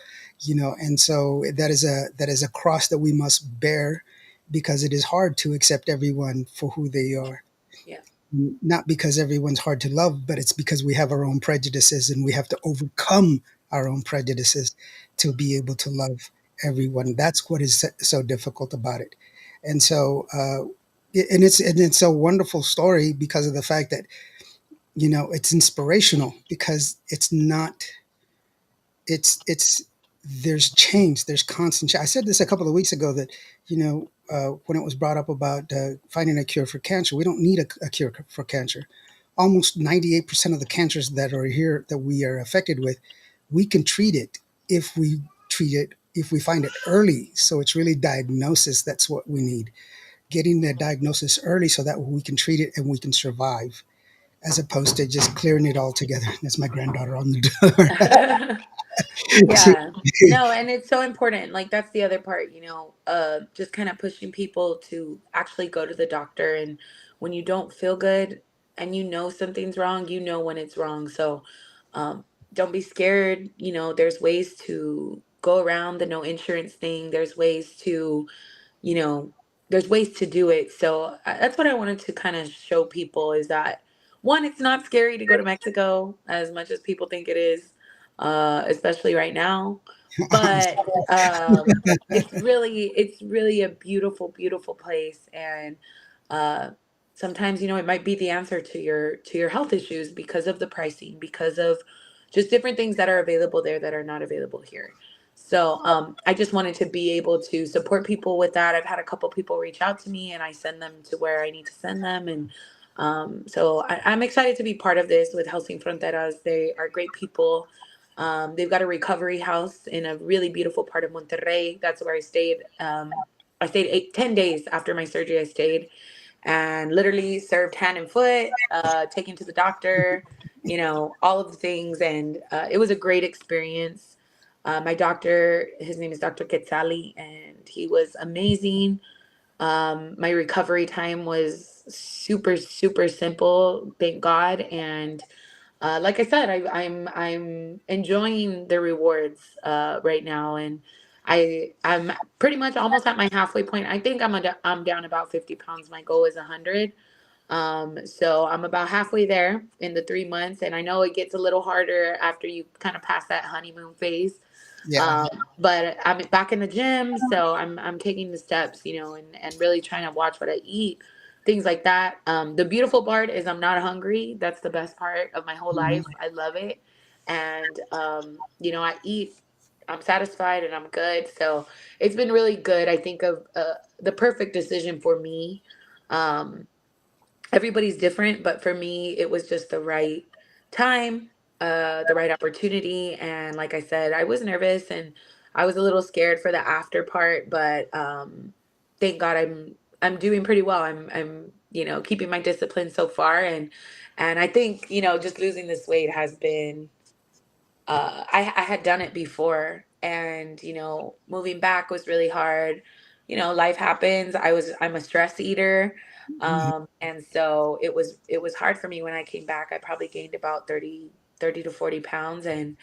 Speaker 2: And so that is a cross that we must bear because it is hard to accept everyone for who they are.
Speaker 1: Yeah.
Speaker 2: Not because everyone's hard to love, but it's because we have our own prejudices and we have to overcome our own prejudices to be able to love everyone. That's what is so difficult about it. And so, and it's a wonderful story because of the fact that it's inspirational because it's not it's there's change, there's constant change. I said this a couple of weeks ago that when it was brought up about finding a cure for cancer, we don't need a cure for cancer. Almost 98% of the cancers that are here that we are affected with, we can treat it if we find it early. So it's really diagnosis. That's what we need, getting the diagnosis early so that we can treat it and we can survive, as opposed to just clearing it all together. That's my granddaughter on the door.
Speaker 1: Yeah. No, and it's so important. Like that's the other part, just kind of pushing people to actually go to the doctor. And when you don't feel good and something's wrong, when it's wrong. So don't be scared. There's ways to go around the no insurance thing. You know, there's ways to do it. So that's what I wanted to kind of show people is that one, it's not scary to go to Mexico as much as people think it is, especially right now. But it's really a beautiful, beautiful place, and uh, sometimes it might be the answer to your health issues because of the pricing, because of just different things that are available there that are not available here. So I just wanted to be able to support people with that. I've had a couple people reach out to me, and I send them to where I need to send them, and so I'm excited to be part of this with Health Sin Fronteras. They are great people. They've got a recovery house in a really beautiful part of Monterrey. That's where I stayed. I stayed 10 days after my surgery. I stayed and literally served hand and foot, taken to the doctor, all of the things. And it was a great experience. My doctor, his name is Dr. Quetzali, and he was amazing. My recovery time was super, super simple, thank God. And like I said, I'm enjoying the rewards right now, and I'm pretty much almost at my halfway point. I think I'm down about 50 pounds. My goal is 100. So I'm about halfway there in the 3 months, and I know it gets a little harder after you kind of pass that honeymoon phase.
Speaker 2: Yeah.
Speaker 1: But I'm back in the gym, so I'm taking the steps, and really trying to watch what I eat, things like that. The beautiful part is I'm not hungry. That's the best part of my whole
Speaker 2: Mhm.
Speaker 1: life. I love it, and I eat. I'm satisfied and I'm good. So it's been really good. I think of the perfect decision for me. Um, Everybody's different, but for me, it was just the right time, the right opportunity. And like I said, I was nervous and I was a little scared for the after part, but thank God I'm doing pretty well. I'm keeping my discipline so far, and I think just losing this weight has been I had done it before, and moving back was really hard. Life happens. I'm a stress eater,
Speaker 2: Mhm.
Speaker 1: and so it was hard for me when I came back. I probably gained about 30 to 40 pounds, and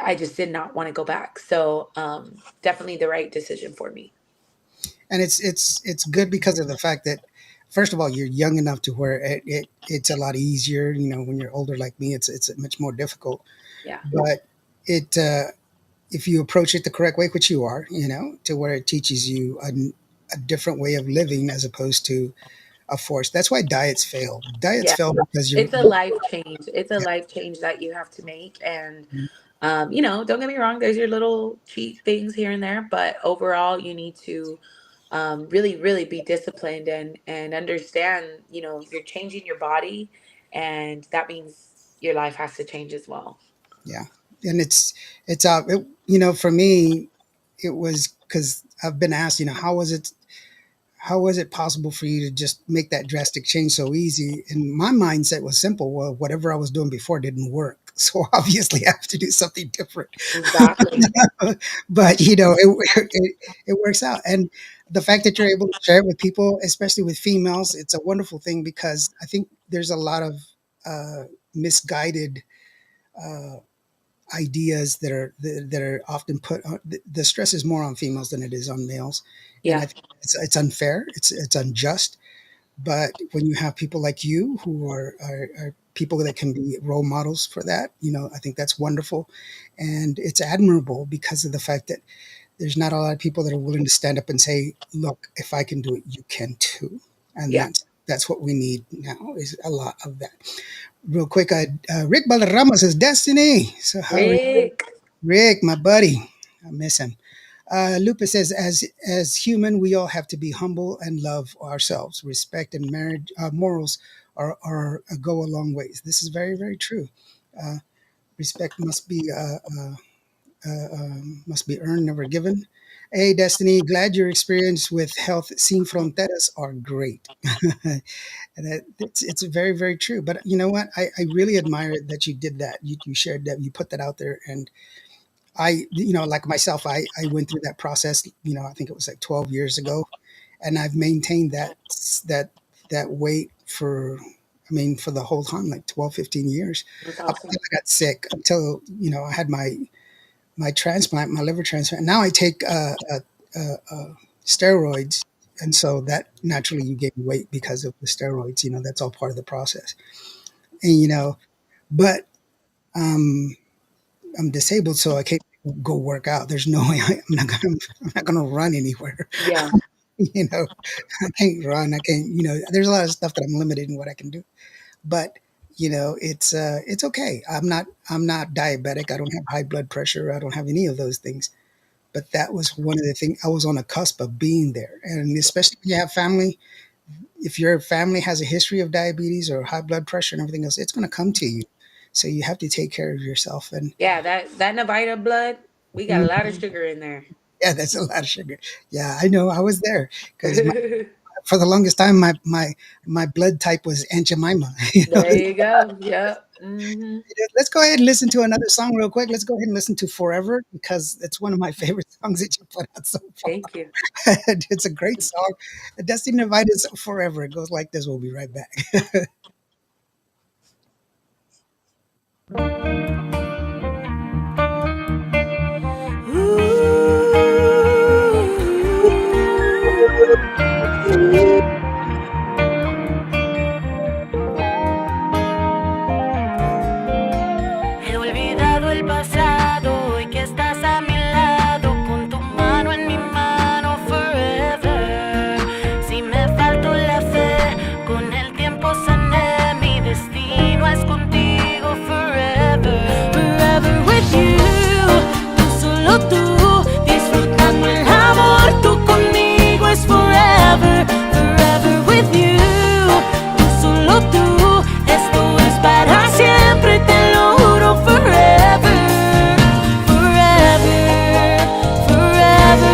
Speaker 1: I just did not want to go back. So definitely the right decision for me.
Speaker 2: And it's good because of the fact that first of all you're young enough to where it's a lot easier. You know, when you're older like me, it's much more difficult.
Speaker 1: Yeah.
Speaker 2: But it if you approach it the correct way, which you are, you know, to where it teaches you a different way of living as opposed to a force. That's why diets fail. Diets
Speaker 1: Yeah.
Speaker 2: fail because
Speaker 1: It's a life change. It's a life change that you have to make. And, don't get me wrong, there's your little cheat things here and there, but overall, you need to really, really be disciplined and understand, you're changing your body, and that means your life has to change as well.
Speaker 2: yeah, and for me, it was because I've been asked, how was it possible for you to just make that drastic change so easy? And my mindset was simple. Well, whatever I was doing before didn't work. So obviously I have to do something different.
Speaker 1: Exactly.
Speaker 2: But, it works out. And the fact that you're able to share it with people, especially with females, it's a wonderful thing because I think there's a lot of misguided uh, ideas that are often put on. The stress is more on females than it is on males, and I
Speaker 1: Yeah.
Speaker 2: think it's unfair. It's unjust. But when you have people like you who are people that can be role models for that, I think that's wonderful, and it's admirable because of the fact that there's not a lot of people that are willing to stand up and say, "Look, if I can do it, you can too." And
Speaker 1: Yeah.
Speaker 2: that's what we need now is a lot of that. Real quick, Rick Balderrama says, "Destiny." So how are you,
Speaker 1: Rick.
Speaker 2: Rick, my buddy? I miss him. Lupa says, as human, we all have to be humble and love ourselves. Respect and marriage morals are go a long ways. This is very, very true. Uh, Respect must be earned, never given. Hey, Destiny, glad your experience with Health Sin Fronteras are great. And it's very, very true. But you know what? I really admire it that you did that. You shared that, you put that out there. And like myself, I went through that process, I think it was like 12 years ago. And I've maintained that that weight for the whole time, like 12, 15 years,
Speaker 1: That's
Speaker 2: up until
Speaker 1: awesome.
Speaker 2: I got sick, until, I had my transplant, my liver transplant. Now I take steroids, and so that naturally you gain weight because of the steroids. That's all part of the process. And but um, I'm disabled, so I can't go work out. There's no way I'm not gonna run anywhere.
Speaker 1: Yeah.
Speaker 2: you know, I can't run. I can't. There's a lot of stuff that I'm limited in what I can do. But it's okay. I'm not diabetic. I don't have high blood pressure. I don't have any of those things. But that was one of the things I was on the cusp of being there. And especially if you have family, if your family has a history of diabetes or high blood pressure and everything else, it's going to come to you. So you have to take care of yourself. And
Speaker 1: Yeah, that Navaira blood, we got a lot of
Speaker 2: mm,
Speaker 1: sugar in there.
Speaker 2: yeah, that's a lot of sugar. Yeah, I know. I was there because for the longest time, my blood type was Aunt Jemima.
Speaker 1: There you go. Yep.
Speaker 2: Let's go ahead and listen to another song real quick. Let's go ahead and listen to Forever because it's one of my favorite songs that you put out so far.
Speaker 1: Thank you.
Speaker 2: It's a great song. Destiny Invited is Forever. It goes like this. We'll be right back.
Speaker 3: He olvidado el pasado hoy que estás a mi lado con tu mano en mi mano forever. Si me faltó la fe, con el tiempo sané, mi destino es contigo forever. Forever with you, tú solo tú, disfrutando el amor, tú conmigo es forever. Forever with you, tú solo tú, esto es para siempre, te lo juro forever, forever, forever.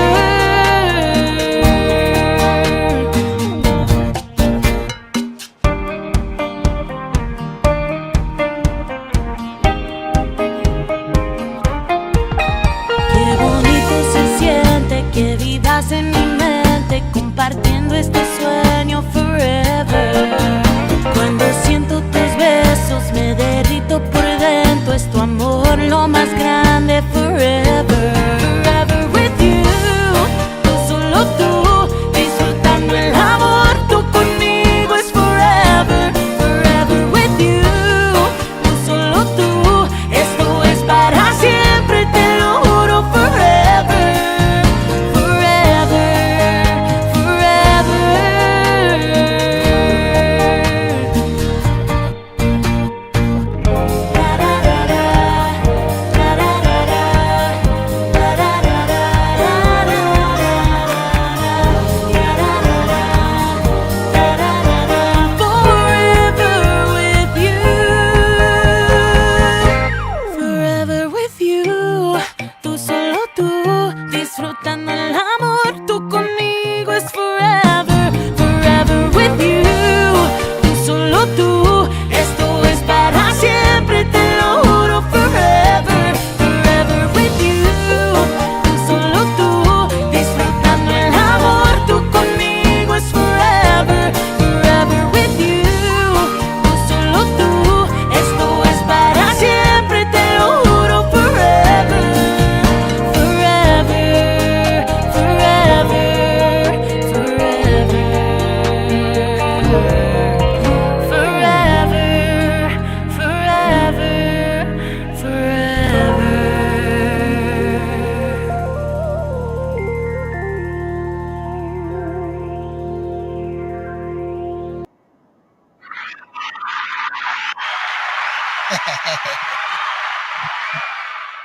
Speaker 3: Qué bonito se siente que vivas en mi mente compartiendo este sueño forever. Cuando siento tus besos me derrito por dentro, es tu amor lo más grande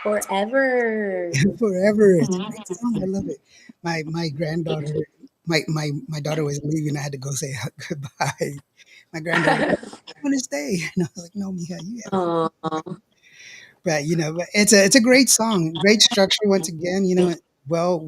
Speaker 1: Forever.
Speaker 2: Forever. It's a great song. I love it. My granddaughter, my daughter was leaving. I had to go say goodbye. My granddaughter, I want to stay, and I was like, no, Mija, you have to.
Speaker 1: Oh,
Speaker 2: But but it's a great song, great structure once again. Well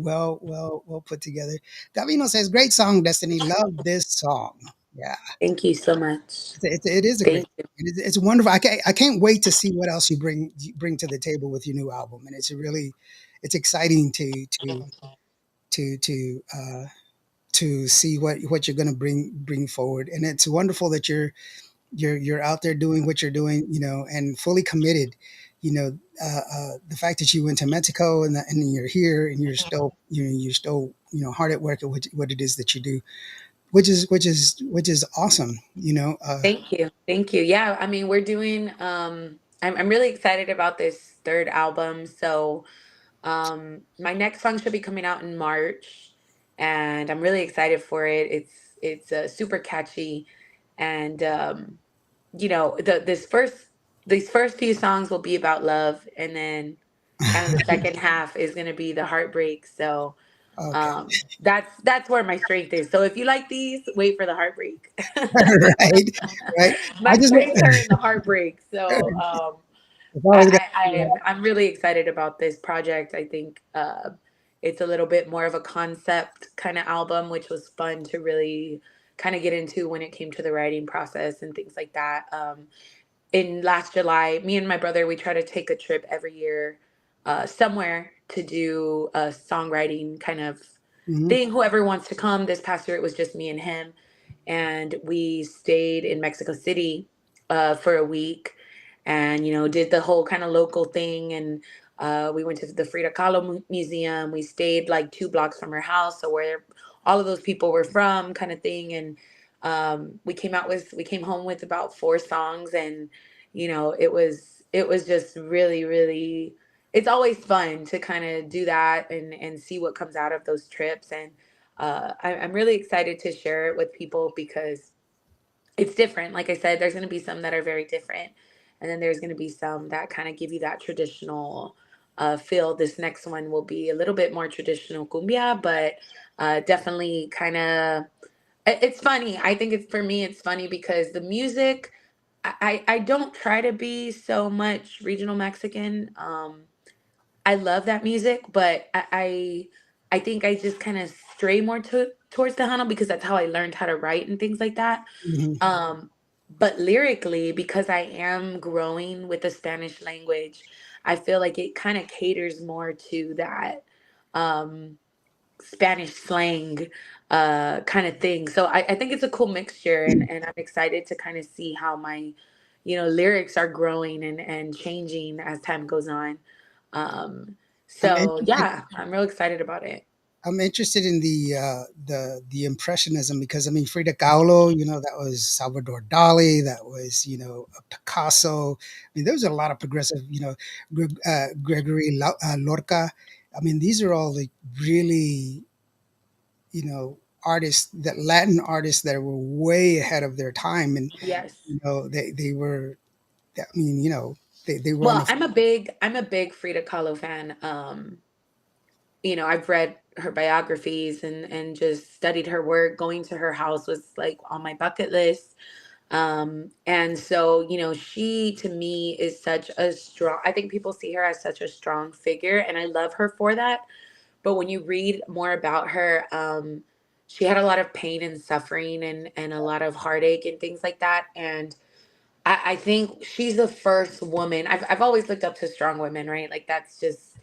Speaker 2: put together. Davino says, great song, Destiny. Love this song. Yeah,
Speaker 1: thank you so much.
Speaker 2: it is a great.
Speaker 1: Thank you.
Speaker 2: It's wonderful. I can't wait to see what else you bring to the table with your new album, and it's exciting to to see what you're going to bring forward, and it's wonderful that you're out there doing what you're doing, and fully committed. The fact that you went to Mexico and then you're here and you're still hard at work at what it is that you do, which is awesome.
Speaker 1: Thank you. Thank you. Yeah, I mean, we're doing I'm really excited about this third album. So, my next song should be coming out in March, and I'm really excited for it. It's super catchy, and these first few songs will be about love, and then kind of the second half is going to be the heartbreak. So,
Speaker 2: Okay.
Speaker 1: that's where my strength is. So if you like these, wait for the heartbreak.
Speaker 2: Right, right. I
Speaker 1: My
Speaker 2: just
Speaker 1: strengths are in the heartbreak. So
Speaker 2: if I was gonna
Speaker 1: I'm really excited about this project. I think it's a little bit more of a concept kind of album, which was fun to really kind of get into when it came to the writing process and things like that. In last July, me and my brother, we try to take a trip every year somewhere to do a songwriting kind of
Speaker 2: mhm.
Speaker 1: thing. Whoever wants to come. This past year, it was just me and him. And we stayed in Mexico City for a week and, did the whole kind of local thing. And we went to the Frida Kahlo Museum. We stayed like 2 blocks from her house. So where all of those people were from kind of thing. And we came home with about 4 songs, and it was just really, really, it's always fun to kind of do that and see what comes out of those trips. And I'm really excited to share it with people because it's different. Like I said, there's going to be some that are very different, and then there's going to be some that kind of give you that traditional feel. This next one will be a little bit more traditional cumbia, but definitely kind of. It's funny. I think it's for me. It's funny because the music. I don't try to be so much regional Mexican. I love that music, but I think I just kind of stray more towards Tejano because that's how I learned how to write and things like that.
Speaker 2: Mhm.
Speaker 1: Um, but lyrically, because I am growing with the Spanish language, I feel like it kind of caters more to that um, Spanish slang kind of thing. So I think it's a cool mixture, and I'm excited to kind of see how my lyrics are growing and changing as time goes on. Um,
Speaker 2: I'm
Speaker 1: so
Speaker 2: interested.
Speaker 1: yeah, I'm real excited about it.
Speaker 2: I'm interested in the impressionism because I mean Frida Kahlo, that was Salvador Dali, that was Picasso. I mean, there was a lot of progressive, Gregory Lorca. I mean, these are all like really artists, that Latin artists that were way ahead of their time, and
Speaker 1: Yes.
Speaker 2: they were. I mean, they were on
Speaker 1: Well,
Speaker 2: a.
Speaker 1: I'm a big Frida Kahlo fan. I've read her biographies and just studied her work. Going to her house was like on my bucket list. And so, she to me is such a strong, I think people see her as such a strong figure, and I love her for that. But when you read more about her, she had a lot of pain and suffering and a lot of heartache and things like that. And I think she's the first woman. I've always looked up to strong women, right? Like that's just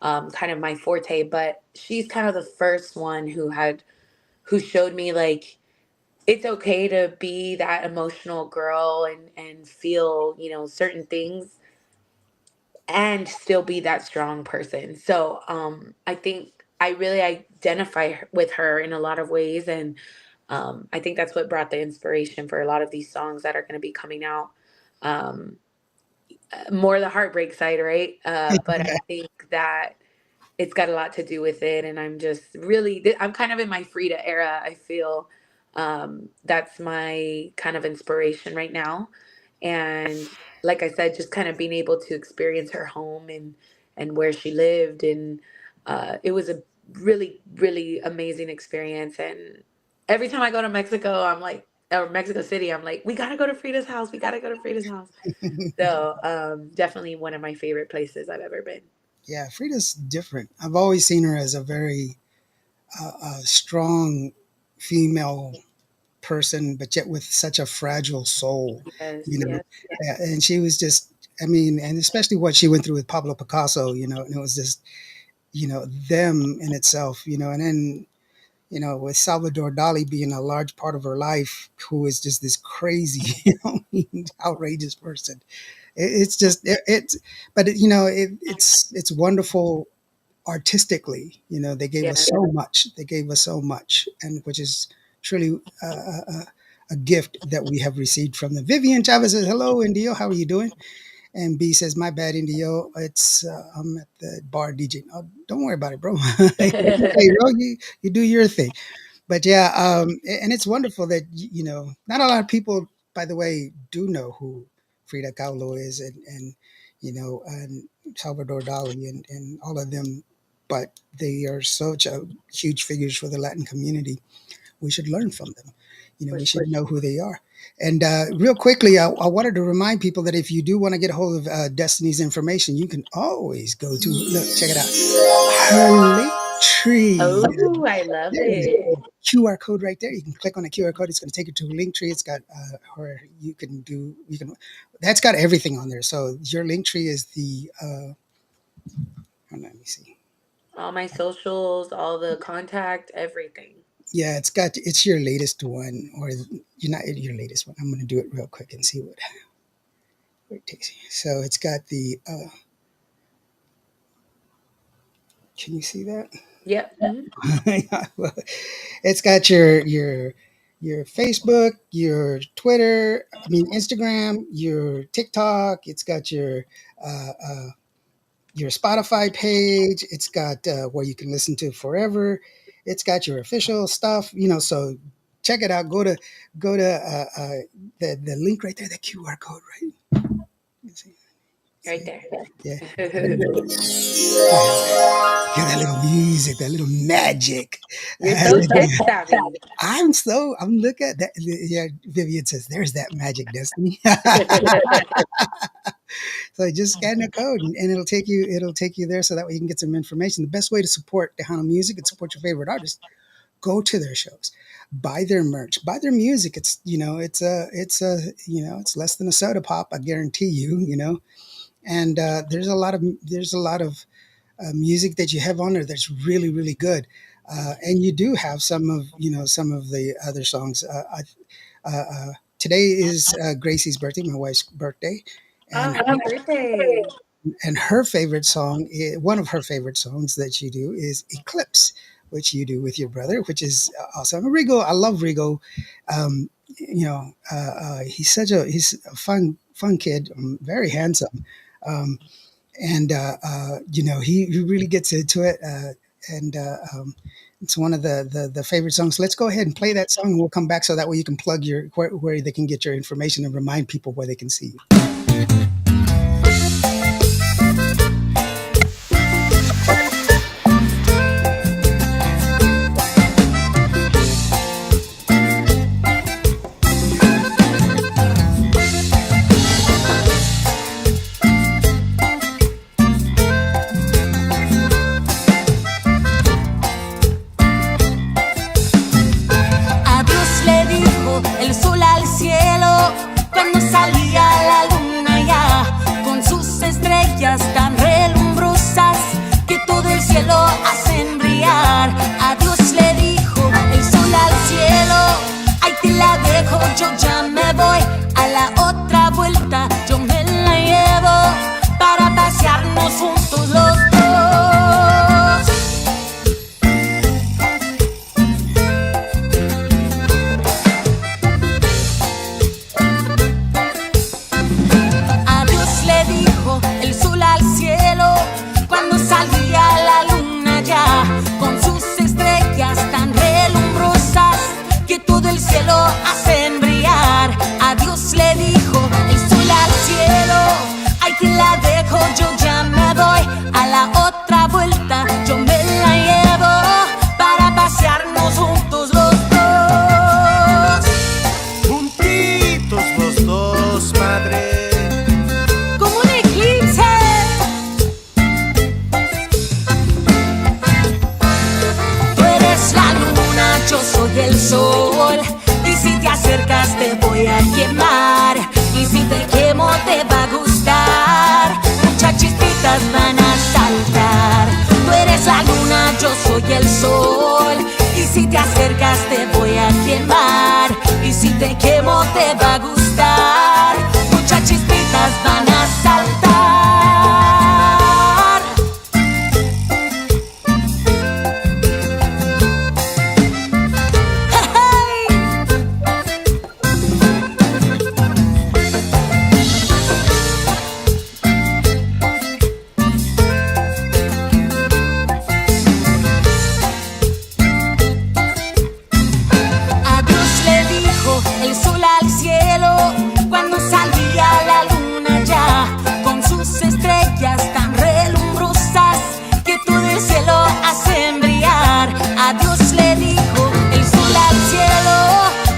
Speaker 1: kind of my forte. But she's kind of the first one who showed me like it's okay to be that emotional girl and feel certain things and still be that strong person. So I think I really identify with her in a lot of ways, and I think that's what brought the inspiration for a lot of these songs that are going to be coming out. Um, More the heartbreak side, right? But I think that it's got a lot to do with it, and I'm just really I'm kind of in my Frida era. I feel that's my kind of inspiration right now, And like I said, just kind of being able to experience her home and where she lived, and it was a really amazing experience. And every time I go to Mexico, I'm like, or Mexico City, I'm like, we gotta go to Frida's house. We gotta go to Frida's house. So definitely one of my favorite places I've ever been.
Speaker 2: Yeah, Frida's different. I've always seen her as a very strong female person, but yet with such a fragile soul,
Speaker 1: Yes,
Speaker 2: you know.
Speaker 1: yes.
Speaker 2: Yeah, and she was just, I mean, and especially what she went through with Pablo Picasso, you know, and it was just, them in itself, and then, with Salvador Dali being a large part of her life, who is just this crazy, outrageous person. It's just, but it's wonderful artistically. They gave us
Speaker 1: Yes.
Speaker 2: so much. They gave us so much, and which is truly a gift that we have received from them. Vivian Chavez says, "Hello, Indio. How are you doing?" And B says, "My bad, Indio. It's I'm at the bar DJ. Oh, don't worry about it, bro. It's okay, bro. You do your thing." But yeah, and it's wonderful that not a lot of people, by the way, do know who Frida Kahlo is, and Salvador Dali, and all of them. But they are such a huge figures for the Latin community. We should learn from them.
Speaker 1: For
Speaker 2: We
Speaker 1: sure.
Speaker 2: should know who they are. And real quickly, I wanted to remind people that if you do want to get a hold of Destiny's information, you can always go to look, check it out, her link tree.
Speaker 1: Oh, I love
Speaker 2: There it
Speaker 1: it.
Speaker 2: is. QR code right there. You can click on the QR code. It's going to take you to a link tree. It's got where you can. That's got everything on there. So your link tree is the. Hold on, let me see.
Speaker 1: All my socials, all the contact, everything.
Speaker 2: Yeah, it's your latest one, or you're not your latest one. I'm going to do it real quick and see where it takes you. So it's got the. Can you see that?
Speaker 1: Yep. Mhm.
Speaker 2: Well, it's got your Facebook, your Twitter, I mean Instagram, your TikTok. It's got your Spotify page. It's got where you can listen to forever. It's got your official stuff. So check it out. Go to the link right there, the QR code, right? Let's see.
Speaker 1: Right
Speaker 2: See?
Speaker 1: there.
Speaker 2: Yeah. Hear that little music, that little magic.
Speaker 1: You're so tech savvy.
Speaker 2: I'm looking at that. Yeah, Vivian says, "There's that magic, Destiny." So just scan the code, and it'll take you there, so that way you can get some information. The best way to support Tejano music and support your favorite artists: go to their shows, buy their merch, buy their music. It's less than a soda pop, I guarantee you. And there's a lot of music that you have on there that's really really good. And you do have some of the other songs. Today is Gracie's birthday, my wife's birthday,
Speaker 1: Oh,
Speaker 2: and
Speaker 1: happy birthday.
Speaker 2: her favorite song, one of her favorite songs that you do is Eclipse, which you do with your brother, which is awesome. Rigo, I love Rigo. He's a fun kid, very handsome. Um, and he really gets into it, and it's one of the favorite songs. Let's go ahead and play that song, and we'll come back, so that way you can plug where they can get your information and remind people where they can see you.
Speaker 3: Adiós le dijo el sol al cielo cuando salía la luna ya con sus estrellas tan relumbrosas que todo el cielo hacen brillar. Adiós le dijo el sol al cielo, ahí te la dejo, yo ya me voy a la otra vuelta, yo me la llevo para pasearnos juntos los dos. Adiós le dijo el sol al cielo cuando salía la luna ya como un eclipse. Tú eres la luna, yo soy el sol. Y si te acercas te voy a quemar. Y si te quemo te va a gustar. Muchas chispitas van a saltar. Tú eres la luna, yo soy el sol. Y si te acercas te voy a quemar. Y si te quemo te va a gustar. Muchas chispitas van a saltar. Adiós le dijo el sol al cielo cuando salía la luna ya con sus estrellas tan relumbrosas que todo el cielo hace brillar. Adiós le dijo el sol al cielo,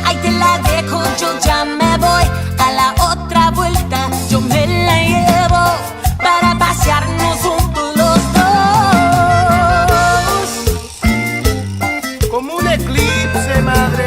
Speaker 3: ahí te la dejo, yo ya me voy a la otra vuelta, yo me la llevo para pasearnos juntos los dos.
Speaker 4: Como un eclipse, madre.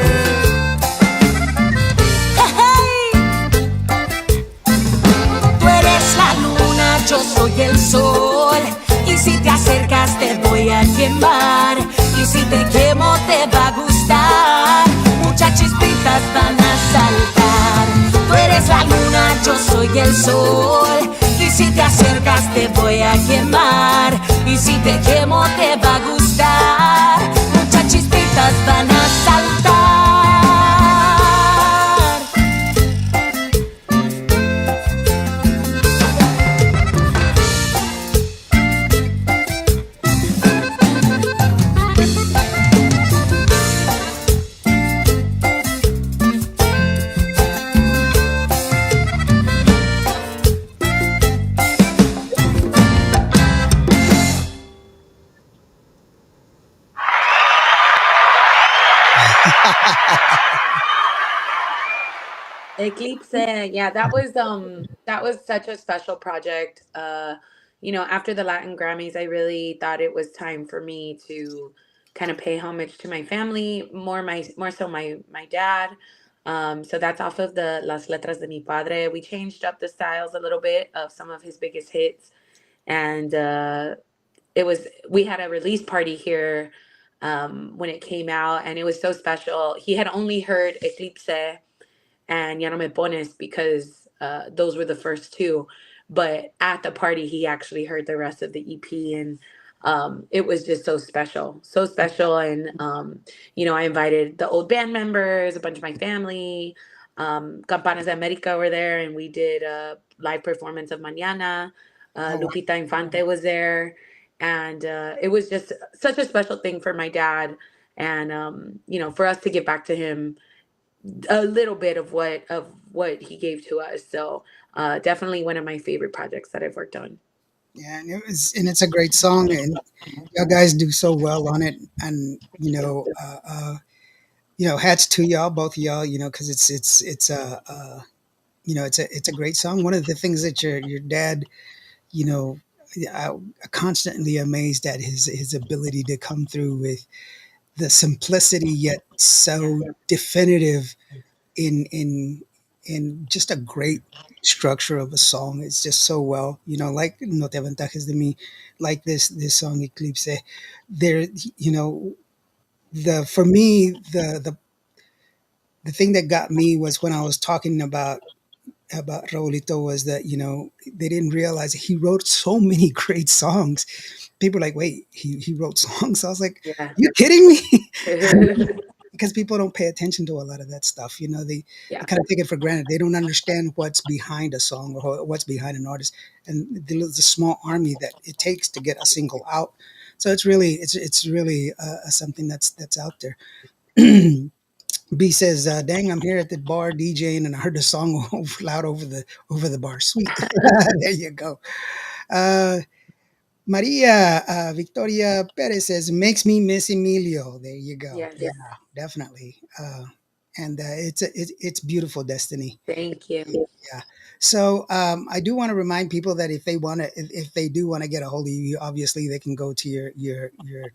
Speaker 3: Tú eres la luna, yo soy el sol. Y si te acercas te voy a quemar. Y si te quemo te va a gustar. Muchas chispitas van a saltar. Tú eres la luna, yo soy el sol. Y si te acercas te voy a quemar. Y si te quemo te va a gustar. Muchas chispitas van a saltar.
Speaker 1: Eclipse, yeah, that was such a special project. After the Latin Grammys, I really thought it was time for me to kind of pay homage to my family, more so my dad. So that's off of the Las Letras de Mi Padre. We changed up the styles a little bit of some of his biggest hits, and it was we had a release party here when it came out, and it was so special. He had only heard Eclipse and Ya no me pones because those were the first two. But at the party, he actually heard the rest of the EP, and it was just so special, so special. And I invited the old band members, a bunch of my family. Campanas de America were there, and we did a live performance of Mañana.
Speaker 2: Oh, wow.
Speaker 1: Lupita Infante was there, and it was just such a special thing for my dad, and for us to give back to him a little bit of what he gave to us. So definitely one of my favorite projects that I've worked on.
Speaker 2: Yeah, and it's a great song, and y'all guys do so well on it. And hats to y'all, both of y'all. Because it's a great song. One of the things that your dad, you know, I'm constantly amazed at his ability to come through with the simplicity yet so definitive in just a great structure of a song. It's just so well, like No Te Aventajes de Mí, like this song Eclipse. There, the for me the thing that got me was when I was talking about Raulito was that they didn't realize he wrote so many great songs. People were like, wait, he wrote songs. I was like,
Speaker 1: Yeah.
Speaker 2: you kidding me? Because people don't pay attention to a lot of that stuff. They
Speaker 1: Yeah.
Speaker 2: kind of take it for granted. They don't understand what's behind a song or what's behind an artist, and the small army that it takes to get a single out. So it's really something that's out there. B says, "Dang, I'm here at the bar DJing, and I heard the song loud over the bar. Sweet, there you go." Uh, Maria Victoria Perez says, "Makes me miss Emilio." There you go.
Speaker 1: Yes.
Speaker 2: Yeah, definitely. And it's beautiful, Destiny.
Speaker 1: Thank you.
Speaker 2: Yeah. So I do want to remind people that if they do want to get a hold of you, obviously they can go to your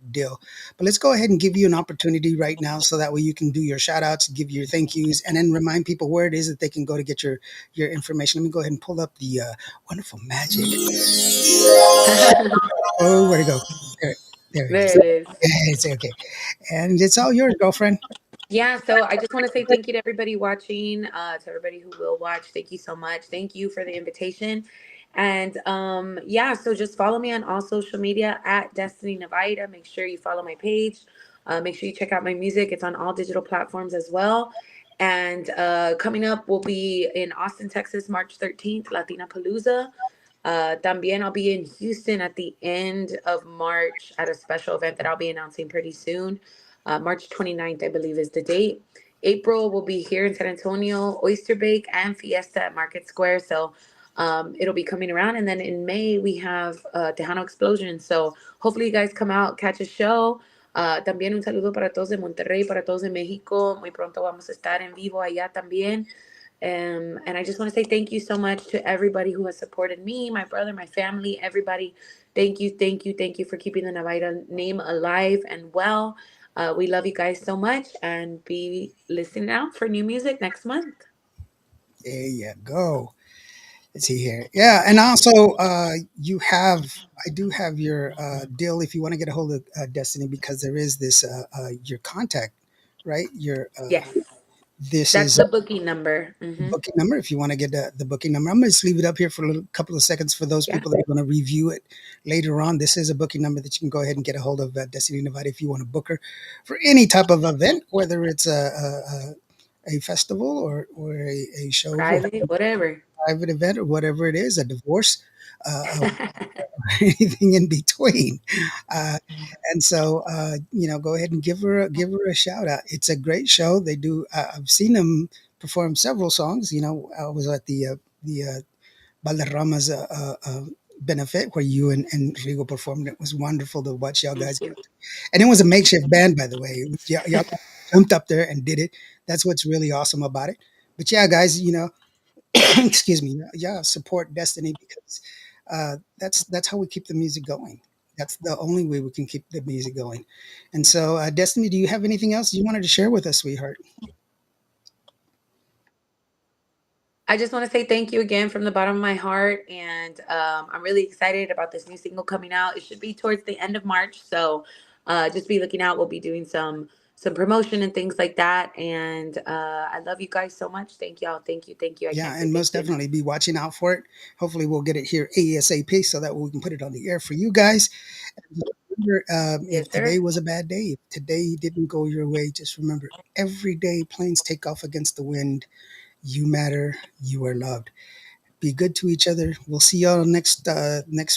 Speaker 2: deal. But let's go ahead and give you an opportunity right now, so that way you can do your shout outs, give your thank yous, and then remind people where it is that they can go to get your information. Let me go ahead and pull up the wonderful magic. Oh, where'd it go? There it is.
Speaker 1: There it is.
Speaker 2: It's okay, and it's all yours, girlfriend.
Speaker 1: Yeah, so I just want to say thank you to everybody watching, to everybody who will watch. Thank you so much. Thank you for the invitation. And yeah, so just follow me on all social media at Destiny Navaira. Make sure you follow my page. Make sure you check out my music. It's on all digital platforms as well. And coming up, we'll be in Austin, Texas, March 13th, Latina Palooza. También I'll be in Houston at the end of March at a special event that I'll be announcing pretty soon. March 29th, I believe, is the date. April will be here in San Antonio, Oyster Bake and Fiesta at Market Square. So it'll be coming around. And then in May, we have Tejano Explosion. So hopefully you guys come out, catch a show. También un saludo para todos de Monterrey, para todos de México. Muy pronto vamos a estar en vivo allá también. And I just want to say thank you so much to everybody who has supported me, my brother, my family, everybody. Thank you, thank you, thank you for keeping the Navaira name alive and well. We love you guys so much, and be listening out for new music next month.
Speaker 2: There you go. Let's see here. Yeah, and also I do have your deal if you want to get a hold of Destiny, because there is this your contact, right?
Speaker 1: Yes,
Speaker 2: This
Speaker 1: that's
Speaker 2: is
Speaker 1: the booking number.
Speaker 2: booking number. If you want to get the booking number, I'm going to just leave it up here for a little couple of seconds for those
Speaker 1: Yeah.
Speaker 2: people that are going to review it later on. This is a booking number that you can go ahead and get a hold of Destiny Nevada if you want to book her for any type of event, whether it's a festival or a show, or
Speaker 1: Private, whatever.
Speaker 2: private event, or whatever it is, a divorce, anything in between. Uh, and so, go ahead and give her a shout out. It's a great show. They do. I've seen them perform several songs. I was at the Valderrama's benefit where you and Rigo performed. It was wonderful to watch y'all guys.
Speaker 1: Thank you.
Speaker 2: And it was a makeshift band, by the way. Y'all jumped up there and did it. That's what's really awesome about it. But yeah, guys, excuse me, yeah, support Destiny, because that's how we keep the music going. That's the only way we can keep the music going. And so, Destiny, do you have anything else you wanted to share with us, sweetheart?
Speaker 1: I just want to say thank you again from the bottom of my heart, and I'm really excited about this new single coming out. It should be towards the end of March, so just be looking out. We'll be doing some promotion and things like that, and I love you guys so much. Thank y'all. Thank you. Thank you. I
Speaker 2: Yeah,
Speaker 1: can't say
Speaker 2: and most
Speaker 1: thank you enough.
Speaker 2: definitely be watching out for it. Hopefully, we'll get it here ASAP so that we can put it on the air for you guys. And remember,
Speaker 1: Yes,
Speaker 2: if today
Speaker 1: sir.
Speaker 2: was a bad day, if today didn't go your way, just remember, every day planes take off against the wind. You matter. You are loved. Be good to each other. We'll see y'all next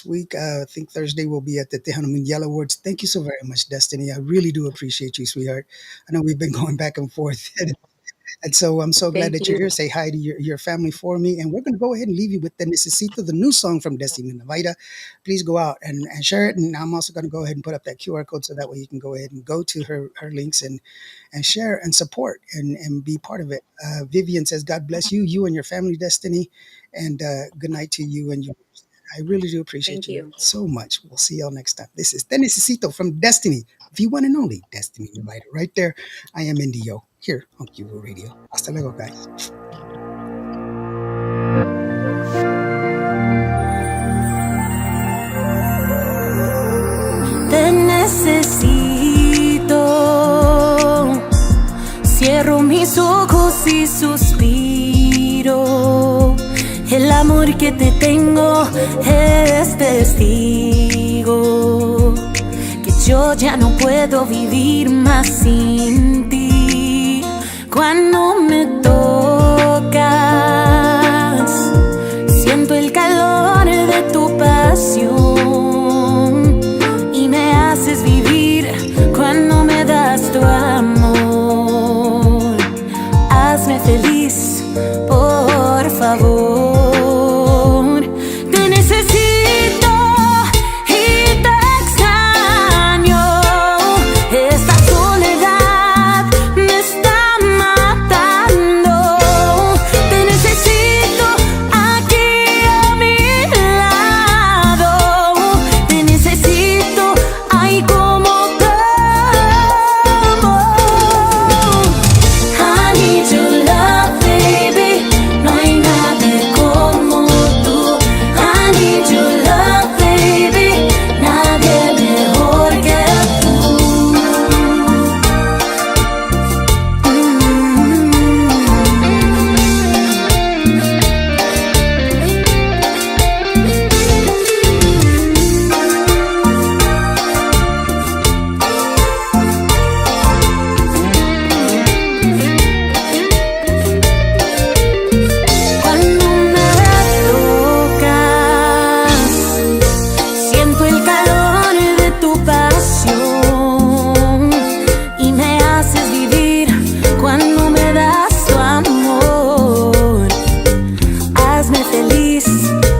Speaker 2: week. I think Thursday we'll be at the Tejano Mundial Awards. Thank you so very much, Destiny. I really do appreciate you, sweetheart. I know we've been going back and forth. And so I'm so glad
Speaker 1: Thank
Speaker 2: that you're here.
Speaker 1: you.
Speaker 2: Say hi to your family for me. And we're going to go ahead and leave you with the Necesito, the new song from Destiny Navaira. Please go out and share it. And I'm also going to go ahead and put up that QR code so that way you can go ahead and go to her links and share and support and be part of it. Vivian says, God bless you, you and your family, Destiny. And good night to you and yours. I really do appreciate
Speaker 1: Thank
Speaker 2: you
Speaker 1: you.
Speaker 2: so much. We'll see y'all next time. This is The Necesito from Destiny, the one and only Destiny Navaira. Right there, I am Indio here on Qvo Radio. Hasta luego, guys.
Speaker 3: Te necesito. Cierro mis ojos y suspiro. El amor que te tengo es testigo que yo ya no puedo vivir más sin ti. Cuando me tocas, siento el calor de tu pasión y me haces vivir cuando me das tu amor. Hazme feliz, por favor. Te necesito y te extraño. Esta soledad me está matando. Te necesito aquí feliz.